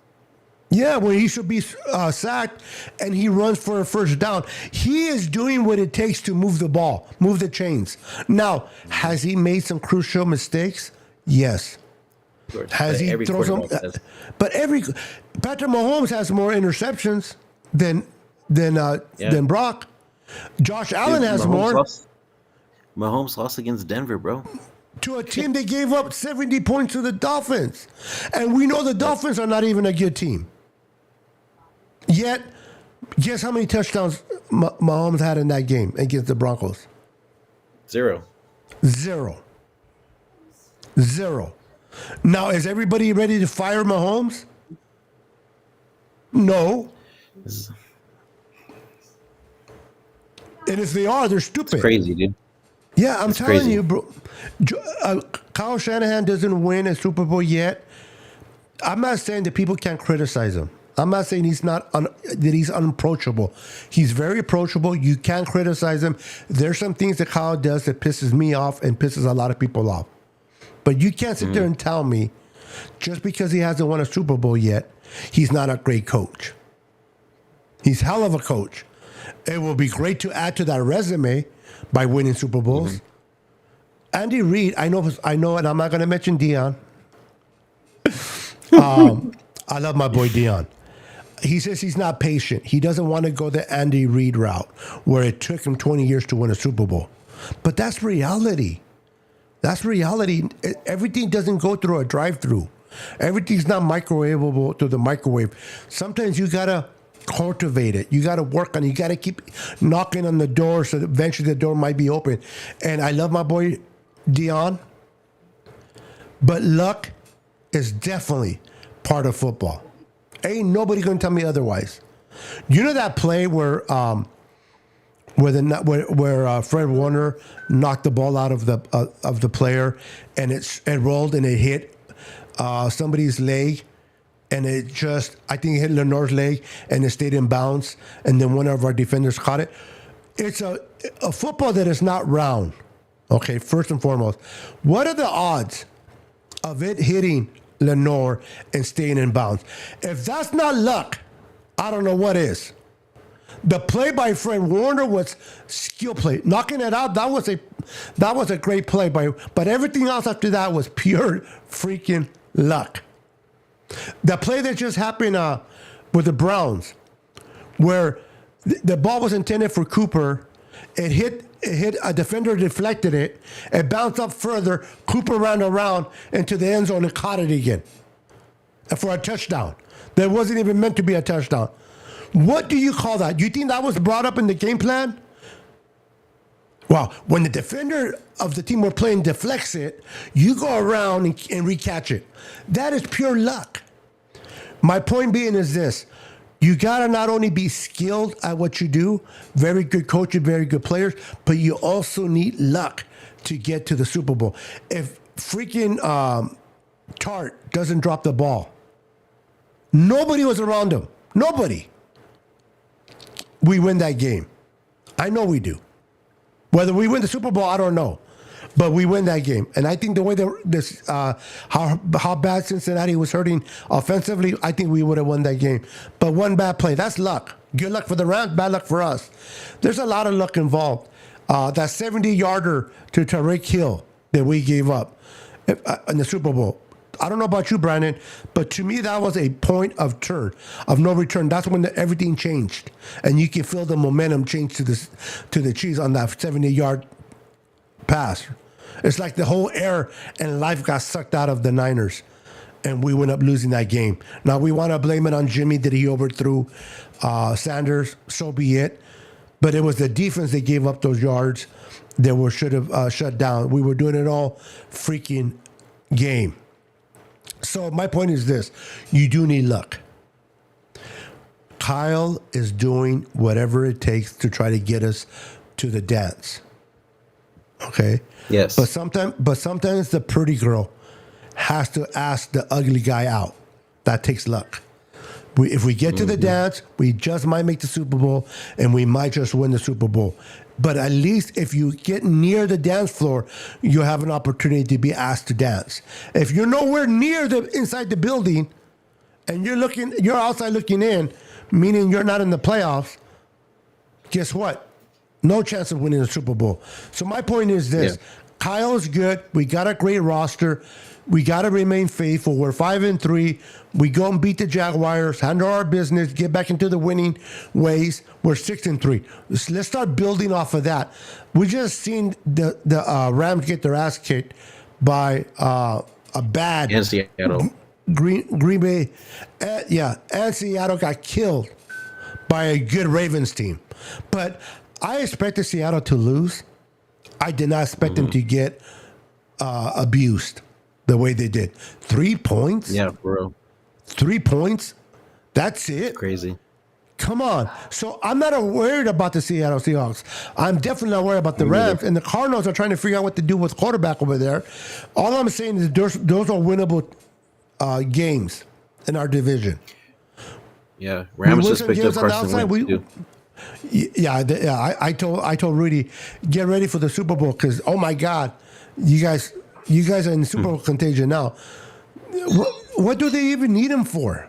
Speaker 1: Yeah, when he should be sacked and he runs for a first down. He is doing what it takes to move the ball, move the chains. Now, has he made some crucial mistakes? Yes. Has he thrown some? But Patrick Mahomes has more interceptions than Brock. Josh Allen has more.
Speaker 2: Mahomes lost against Denver, bro.
Speaker 1: To a team that gave up 70 points to the Dolphins. And we know the Dolphins are not even a good team. Yet, guess how many touchdowns Mahomes had in that game against the Broncos?
Speaker 2: Zero.
Speaker 1: Now, is everybody ready to fire Mahomes? No. And if they are, they're stupid.
Speaker 2: It's crazy, dude.
Speaker 1: Yeah, I'm telling you, bro. Kyle Shanahan doesn't win a Super Bowl yet. I'm not saying that people can't criticize him. I'm not saying that he's unapproachable. He's very approachable. You can't criticize him. There's some things that Kyle does that pisses me off and pisses a lot of people off. But you can't sit there and tell me just because he hasn't won a Super Bowl yet, he's not a great coach. He's hell of a coach. It will be great to add to that resume by winning Super Bowls. Andy Reid, I know, and I'm not going to mention Dion. I love my boy Dion. He says he's not patient. He doesn't want to go the Andy Reid route where it took him 20 years to win a Super Bowl. But that's reality. That's reality. Everything doesn't go through a drive-through. Everything's not microwavable through the microwave. Sometimes you got to cultivate it. You got to work on it. You got to keep knocking on the door so that eventually the door might be open. And I love my boy Dion. But luck is definitely part of football. Ain't nobody gonna tell me otherwise. You know that play where Fred Warner knocked the ball out of the player and it rolled and it hit somebody's leg and I think it hit Lenore's leg and it stayed in bounds and then one of our defenders caught it. It's a football that is not round. Okay, first and foremost, what are the odds of it hitting Lenore and staying in bounds? If that's not luck, I don't know what is. The play by Fred Warner was skill play. Knocking it out, that was a great play but everything else after that was pure freaking luck. The play that just happened with the Browns, where the ball was intended for Cooper, it hit a defender, deflected it, it bounced up further, Cooper ran around into the end zone and caught it again for a touchdown. That wasn't even meant to be a touchdown. What do you call that? Do you think that was brought up in the game plan? Well, when the defender of the team we're playing deflects it, you go around and recatch it. That is pure luck. My point being is this. You got to not only be skilled at what you do, very good coaches, very good players, but you also need luck to get to the Super Bowl. If freaking Tart doesn't drop the ball, nobody was around him. Nobody. We win that game. I know we do. Whether we win the Super Bowl, I don't know. But we win that game. And I think the way how bad Cincinnati was hurting offensively, I think we would have won that game. But one bad play, that's luck. Good luck for the Rams, bad luck for us. There's a lot of luck involved. That 70-yarder to Tyreek Hill that we gave up in the Super Bowl. I don't know about you, Brandon, but to me, that was a point of no return. That's when everything changed. And you can feel the momentum change to the Chiefs on that 70-yard pass. It's like the whole air and life got sucked out of the Niners, and we went up losing that game. Now, we want to blame it on Jimmy that he overthrew Sanders. So be it. But it was the defense that gave up those yards that should have shut down. We were doing it all freaking game. So my point is this. You do need luck. Kyle is doing whatever it takes to try to get us to the dance. Okay?
Speaker 2: Yes.
Speaker 1: But sometimes the pretty girl has to ask the ugly guy out. That takes luck. If we get to the dance, we just might make the Super Bowl, and we might just win the Super Bowl. But at least if you get near the dance floor, you have an opportunity to be asked to dance. If you're nowhere near inside the building, and you're outside looking in, meaning you're not in the playoffs, guess what? No chance of winning the Super Bowl. So my point is this. Yeah. Kyle's good. We got a great roster. We got to remain faithful. We're 5-3. We go and beat the Jaguars, handle our business, get back into the winning ways. We're 6-3. Let's start building off of that. We just seen the Rams get their ass kicked by a bad
Speaker 2: and Seattle.
Speaker 1: Green Bay. And Seattle got killed by a good Ravens team. But I expected Seattle to lose. I did not expect them to get abused the way they did. 3 points?
Speaker 2: Yeah, bro.
Speaker 1: 3 points? That's it?
Speaker 2: Crazy.
Speaker 1: Come on. So I'm not worried about the Seattle Seahawks. I'm definitely not worried about the Rams. And the Cardinals are trying to figure out what to do with quarterback over there. All I'm saying is those are winnable games in our division.
Speaker 2: Yeah, Rams just picked up Carson Wentz too.
Speaker 1: I told Rudy, get ready for the Super Bowl because oh my God, you guys are in Super Bowl contagion now. What do they even need him for?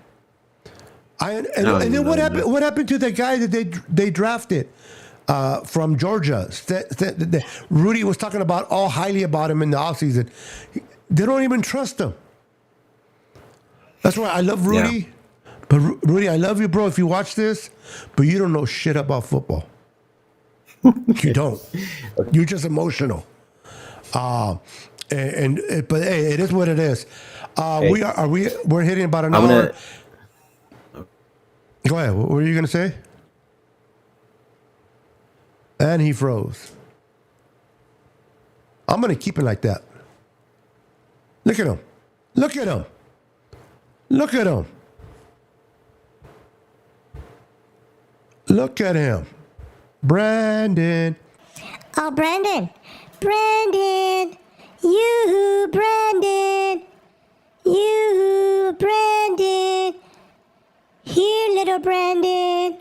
Speaker 1: And then what happened? What happened to the guy that they drafted from Georgia? Rudy was talking about all highly about him in the offseason. They don't even trust him. That's why I love Rudy. Yeah. But Rudy, I love you, bro, if you watch this, but you don't know shit about football. You don't. You're just emotional. But hey, it is what it is. We're hitting about an hour. Go ahead. What were you gonna say? And he froze. I'm gonna keep it like that. Look at him. Look at him. Look at him. Look at him. Brandon.
Speaker 3: Oh, Brandon. Brandon. You, Brandon. You, Brandon. Here, little Brandon.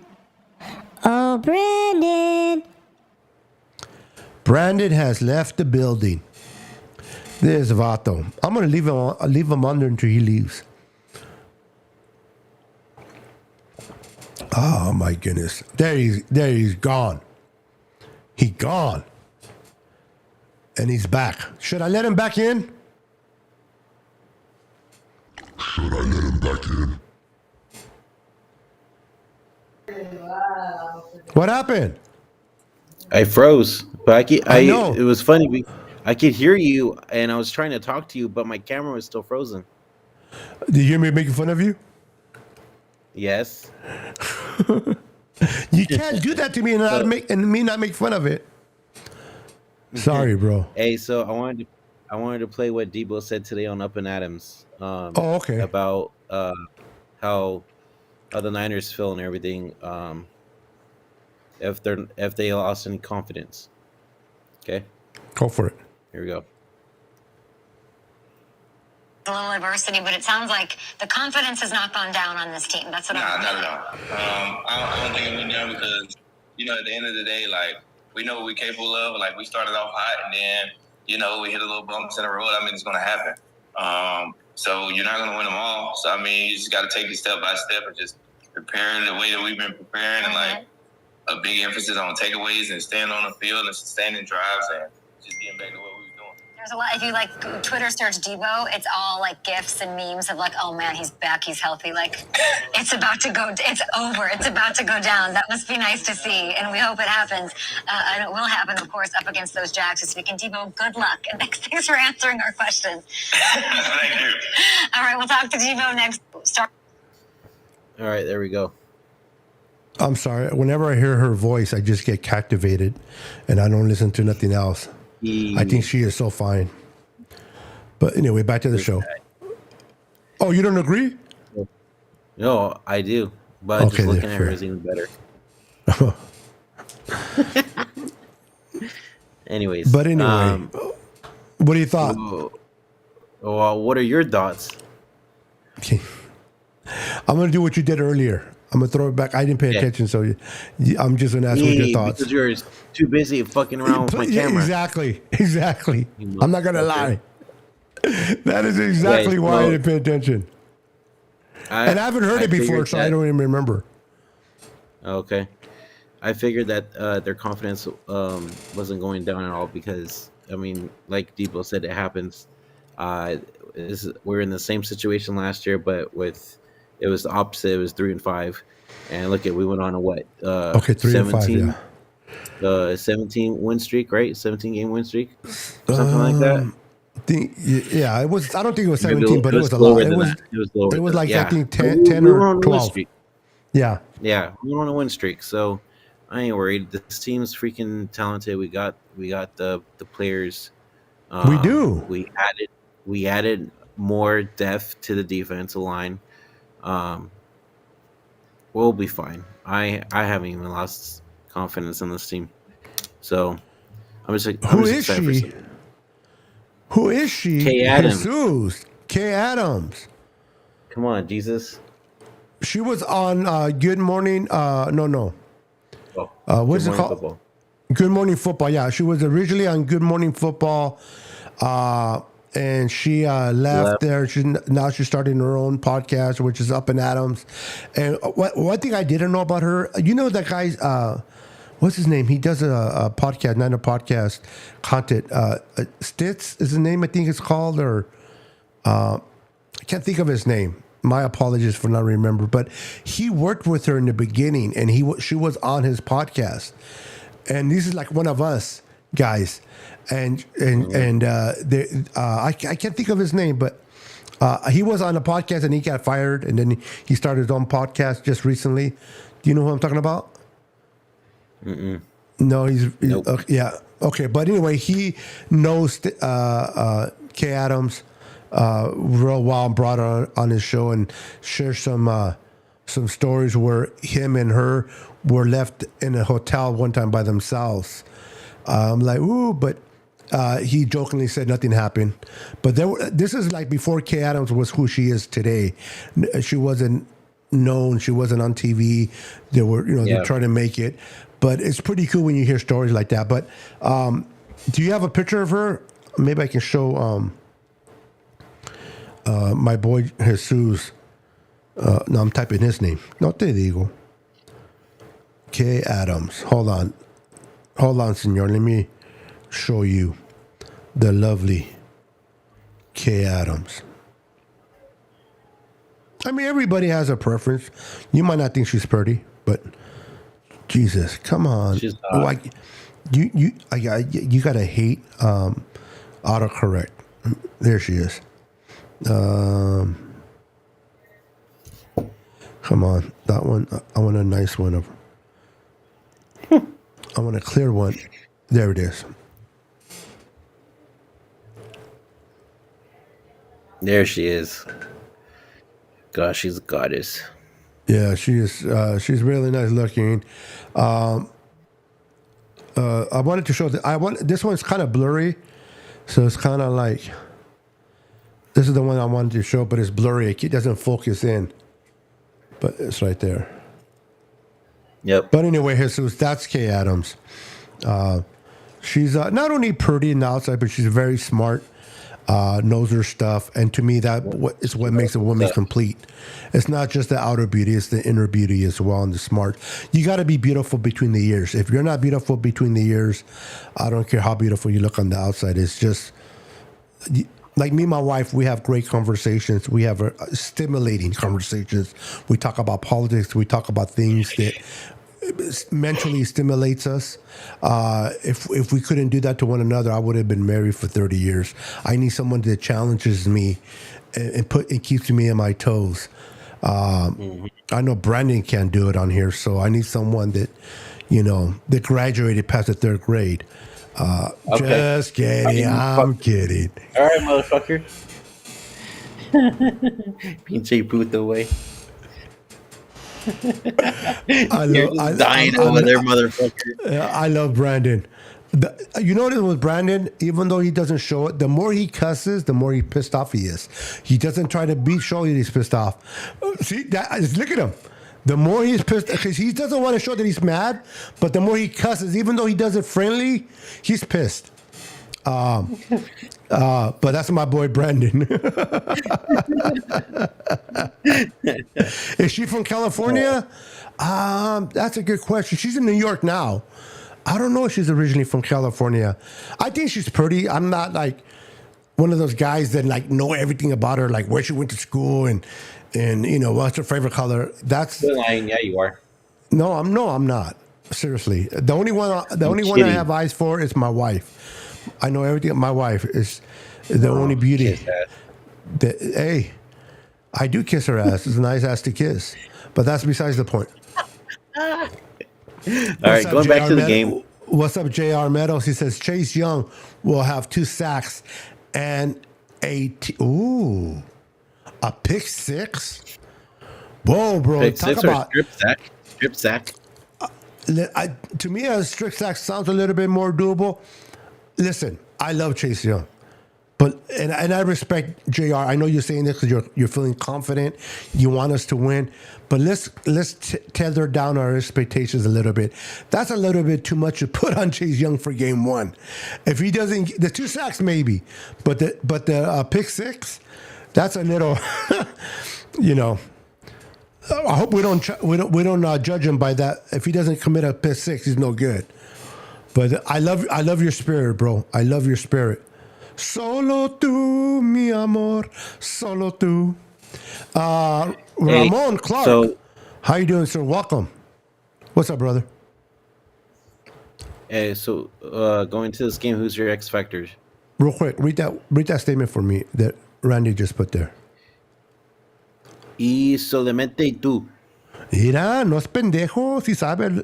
Speaker 3: Oh, Brandon.
Speaker 1: Brandon has left the building. There's Vato. I'm going to leave him under until he leaves. Oh my goodness. There he's gone. He gone. And he's back. Should I let him back in?
Speaker 4: Should I let him back in?
Speaker 1: What happened?
Speaker 2: I froze, but
Speaker 1: I know.
Speaker 2: it was funny. I could hear you, and I was trying to talk to you, but my camera was still frozen.
Speaker 1: Did you hear me making fun of you?
Speaker 2: Yes.
Speaker 1: You can't do that to me and me not make fun of it. Sorry, bro.
Speaker 2: Hey, so I wanted to play what Debo said today on Up and Adams.
Speaker 1: Oh, okay.
Speaker 2: About how the Niners feel and everything. If they lost any confidence. Okay,
Speaker 1: Go for it.
Speaker 2: here we go.
Speaker 5: A little adversity, but it sounds like the confidence has not gone down on this team. That's what I'm.
Speaker 6: Not at all. I don't think it went down because, at the end of the day, like, we know what we're capable of. Like, we started off hot, and then, we hit a little bumps in the road. I mean, it's going to happen. So you're not going to win them all. So, I mean, you just got to take it step by step and just prepare the way that we've been preparing, and, like, a big emphasis on takeaways and staying on the field and sustaining drives and just getting back to what we were doing.
Speaker 5: There's a lot. If you Twitter search Debo, it's all like gifs and memes of like, oh man, he's back, he's healthy. Like, it's about to go. It's over. It's about to go down. That must be nice to see, and we hope it happens. And it will happen, of course, up against those Jags this week. And Debo, good luck. And thanks for answering our questions.
Speaker 6: Thank you.
Speaker 5: All right, we'll talk to Debo next.
Speaker 2: All right, there we go.
Speaker 1: I'm sorry. Whenever I hear her voice, I just get captivated, and I don't listen to nothing else. I think she is so fine. But anyway, back to the show. Oh, you don't agree?
Speaker 2: No, I do. But
Speaker 1: Okay,
Speaker 2: just looking
Speaker 1: then,
Speaker 2: at her
Speaker 1: fair.
Speaker 2: is even better. Anyways.
Speaker 1: But anyway, what do you thought?
Speaker 2: Well, what are your thoughts?
Speaker 1: Okay. I'm going to do what you did earlier. I'm going to throw it back. I didn't pay attention, so I'm just going to ask what your thoughts.
Speaker 2: Because you're too busy fucking around with my camera.
Speaker 1: Exactly. I'm not going to lie. That is exactly why I didn't pay attention. And I haven't heard it before, so I don't even remember.
Speaker 2: Okay. I figured that their confidence wasn't going down at all because, I mean, like Debo said, it happens. We're in the same situation last year, but it was the opposite. It was 3-5, and look at we went on a what?
Speaker 1: 3-5, yeah.
Speaker 2: 17 win streak, right? 17 game win streak, something like that.
Speaker 1: It was. I don't think it was 17, but it was a lot. It was lower. It was like I think 10 or 12. Yeah.
Speaker 2: Yeah, we were on a win streak, so I ain't worried. This team's freaking talented. We got the players.
Speaker 1: We do.
Speaker 2: We added more depth to the defensive line. We'll be fine. I haven't even lost confidence in this team, so I'm just excited
Speaker 1: she? Who is she?
Speaker 2: Kay Adams.
Speaker 1: Jesus. Kay Adams.
Speaker 2: Come on, Jesus.
Speaker 1: She was on Good Morning. No. What's it called?
Speaker 2: Football.
Speaker 1: Good Morning Football. Yeah, she was originally on Good Morning Football, and she left there. Now she's starting her own podcast, which is Up and Adams. And one thing I didn't know about her, that guy's what's his name? He does a podcast, not a podcast content. Stitz is his name, I think it's called, or I can't think of his name. My apologies for not remember, but he worked with her in the beginning, and she was on his podcast, and this is like one of us guys, and I can't think of his name, but he was on a podcast and he got fired, and then he started his own podcast just recently. Do you know who I'm talking about?
Speaker 2: Mm-mm.
Speaker 1: No, he's
Speaker 2: Nope.
Speaker 1: yeah, okay, but anyway, he knows Kay Adams real well and brought her on his show and share some stories where him and her were left in a hotel one time by themselves. I'm like, ooh, but he jokingly said nothing happened. But this is like before Kay Adams was who she is today. She wasn't known. She wasn't on TV. They were, they're trying to make it. But it's pretty cool when you hear stories like that. But do you have a picture of her? Maybe I can show my boy Jesus. No, I'm typing his name. No te digo. Kay Adams. Hold on, senor. Let me show you the lovely Kay Adams. I mean, everybody has a preference. You might not think she's pretty, but Jesus, come on.
Speaker 2: She's hot.
Speaker 1: Like you gotta hate autocorrect. There she is. Come on, that one. I want a nice one of. I want a clear one. There it is.
Speaker 2: There she is. Gosh, she's a goddess.
Speaker 1: Yeah, she is. She's really nice looking. I wanted to show this one's kind of blurry, so it's kind of like. This is the one I wanted to show, but it's blurry. It doesn't focus in, but it's right there.
Speaker 2: Yep.
Speaker 1: But anyway, Jesus, that's Kay Adams. She's not only pretty on the outside, but she's very smart. Knows her stuff, and to me, that is what makes a woman complete. It's not just the outer beauty; it's the inner beauty as well, and the smart. You got to be beautiful between the ears. If you're not beautiful between the ears, I don't care how beautiful you look on the outside. It's just like me and my wife. We have great conversations. We have stimulating conversations. We talk about politics. We talk about things that mentally stimulates us. If we couldn't do that to one another, I would have been married for 30 years. I need someone that challenges me and keeps me on my toes. I know Brandon can't do it on here, so I need someone that that graduated past the third grade.
Speaker 2: Okay.
Speaker 1: Just kidding. I'm kidding.
Speaker 2: All right, motherfucker. PJ put away. You're dying over there, motherfucker.
Speaker 1: I love Brandon. You notice with Brandon, even though he doesn't show it, the more he cusses, the more he pissed off he is. He doesn't try to show you he's pissed off. See, look at him. The more he's pissed, because he doesn't want to show that he's mad, but the more he cusses, even though he does it friendly, he's pissed. But that's my boy Brandon. Is she from California? That's a good question. She's in New York now. I don't know if she's originally from California. I think she's pretty. I'm not like one of those guys that like know everything about her, like where she went to school and what's her favorite color. That's
Speaker 2: You're lying. Yeah, you are.
Speaker 1: No, I'm not. Seriously. The only one I have eyes for is my wife. I know everything. My wife is the only beauty. Hey, I do kiss her ass. It's a nice ass to kiss. But that's besides the point.
Speaker 2: All right, going back to the game.
Speaker 1: What's up, JR Meadows? He says Chase Young will have 2 sacks and a pick six. Whoa, bro!
Speaker 2: Pick six or strip sack.
Speaker 1: To me, a strip sack sounds a little bit more doable. Listen, I love Chase Young, and I respect JR. I know you're saying this because you're feeling confident. You want us to win, but let's tether down our expectations a little bit. That's a little bit too much to put on Chase Young for game one. If he doesn't, the 2 sacks maybe, but the pick six, that's a little, I hope we don't judge him by that. If he doesn't commit a pick six, he's no good. But I love your spirit, bro. I love your spirit. Solo tú, mi amor, solo tú. Ramon Clark. How you doing, sir? Welcome. What's up, brother?
Speaker 2: Hey, so going to this game, who's your X factors?
Speaker 1: Real quick, read that statement for me that Randy just put there.
Speaker 2: Y solamente tú.
Speaker 1: Mira, no es pendejo, si sabe.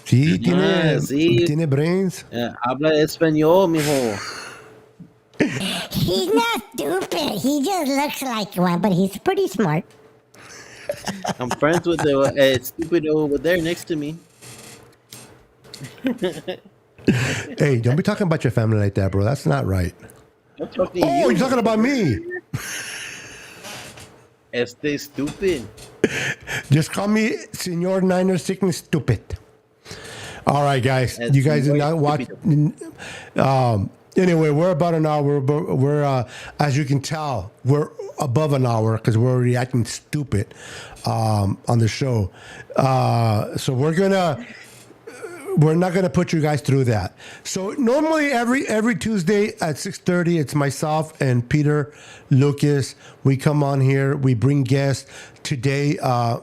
Speaker 1: Sí, tiene brains.
Speaker 2: Habla español, mijo.
Speaker 3: He's not stupid. He just looks like one, but he's pretty smart.
Speaker 2: I'm friends with the stupid over there next to me.
Speaker 1: Hey, don't be talking about your family like that, bro. That's not right.
Speaker 2: I'm talking to you.
Speaker 1: You're talking about me.
Speaker 2: Stupid.
Speaker 1: Just call me Senor Niner Sickness Stupid. All right, guys. You guys are not watching. Anyway, we're about an hour. We're as you can tell, we're above an hour because we're already acting stupid on the show. So we're not gonna put you guys through that. So normally every Tuesday at 6:30, it's myself and Peter Lucas. We come on here. We bring guests. Today, our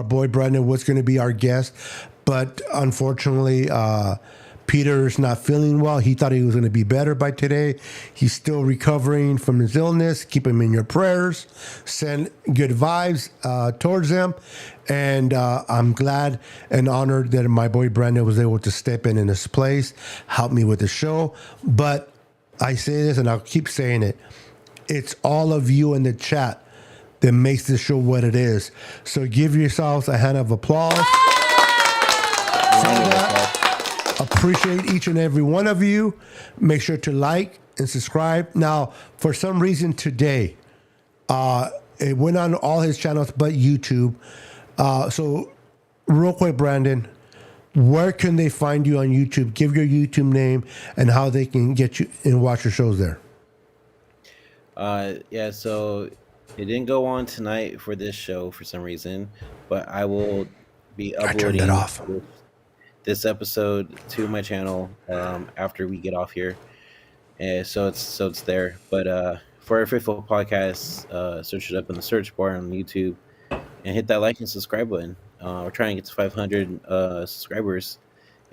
Speaker 1: boy Brandon was going to be our guest, but unfortunately, Peter's not feeling well. He thought he was going to be better by today. He's still recovering from his illness. Keep him in your prayers. Send good vibes towards him. And I'm glad and honored that my boy Brandon was able to step in his place, help me with the show. But I say this, and I'll keep saying it. It's all of you in the chat that makes this show what it is. So give yourselves a hand of applause. For that. Appreciate each and every one of you. Make sure to like and subscribe. Now, for some reason today, it went on all his channels but YouTube. So real quick, Brandon, where can they find you on YouTube? Give your YouTube name and how they can get you and watch your shows there.
Speaker 2: Yeah, so it didn't go on tonight for this show for some reason, but I will be uploading this episode to my channel after we get off here, and so it's there. But for our Faithful Podcast, search it up in the search bar on YouTube and hit that like and subscribe button. We're trying to get to 500 subscribers,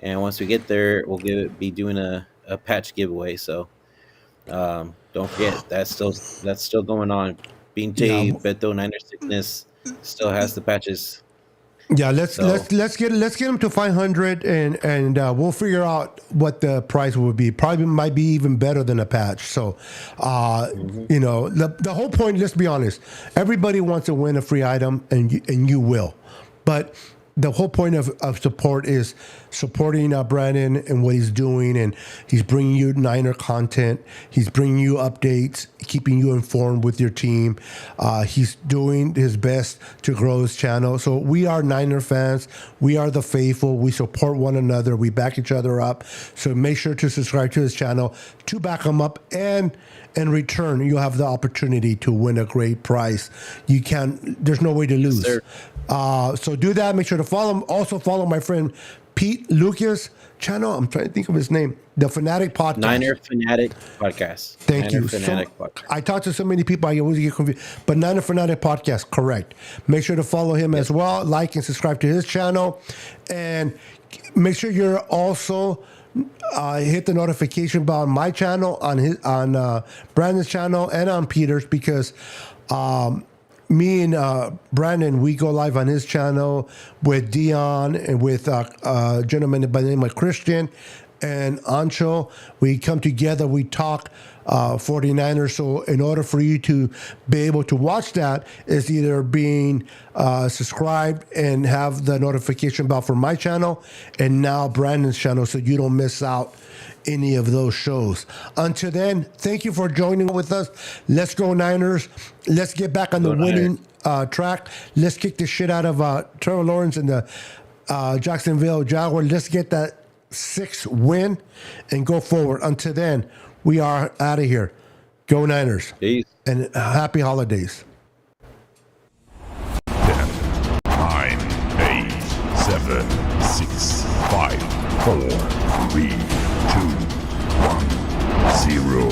Speaker 2: and once we get there, we'll be doing a patch giveaway. So don't forget that's still going on. Being J Beto Niner Sickness still has the patches.
Speaker 1: Yeah, let's get them to 500 and we'll figure out what the price would be. Probably might be even better than a patch. So, you know, the whole point. Let's be honest. Everybody wants to win a free item, and you will. But the whole point of support is supporting Brandon and what he's doing, and he's bringing you Niner content. He's bringing you updates, keeping you informed with your team. He's doing his best to grow his channel. So we are Niner fans. We are the faithful. We support one another. We back each other up. So make sure to subscribe to his channel to back him up, and in return, you'll have the opportunity to win a great prize. You can't. There's no way to lose. So do that. Make sure to follow him. Also follow my friend Pete Lucas channel. I'm trying to think of his name. The Fanatic Podcast.
Speaker 2: Niner Fanatic Podcast.
Speaker 1: Thank you. I talk to so many people, I always get confused. But Niner Fanatic Podcast, correct. Make sure to follow him as well. Like and subscribe to his channel. And make sure you're also hit the notification bell on my channel, on Brandon's channel, and on Peter's, because me and Brandon, we go live on his channel with Dion and with a gentleman by the name of Christian and Ancho. We come together, we talk 49ers. So in order for you to be able to watch that, is either being subscribed and have the notification bell for my channel and now Brandon's channel, so you don't miss out any of those shows. Until then, thank you for joining with us. Let's go Niners. Let's get back on the winning track. Let's kick the shit out of Trevor Lawrence and the Jacksonville Jaguars. Let's get that 6th win and go forward. Until then, we are out of here. Go Niners.
Speaker 2: Peace.
Speaker 1: And happy holidays.
Speaker 4: 10, 9, 8, 7, 6, 5, 4, 3, 2, 1, 0.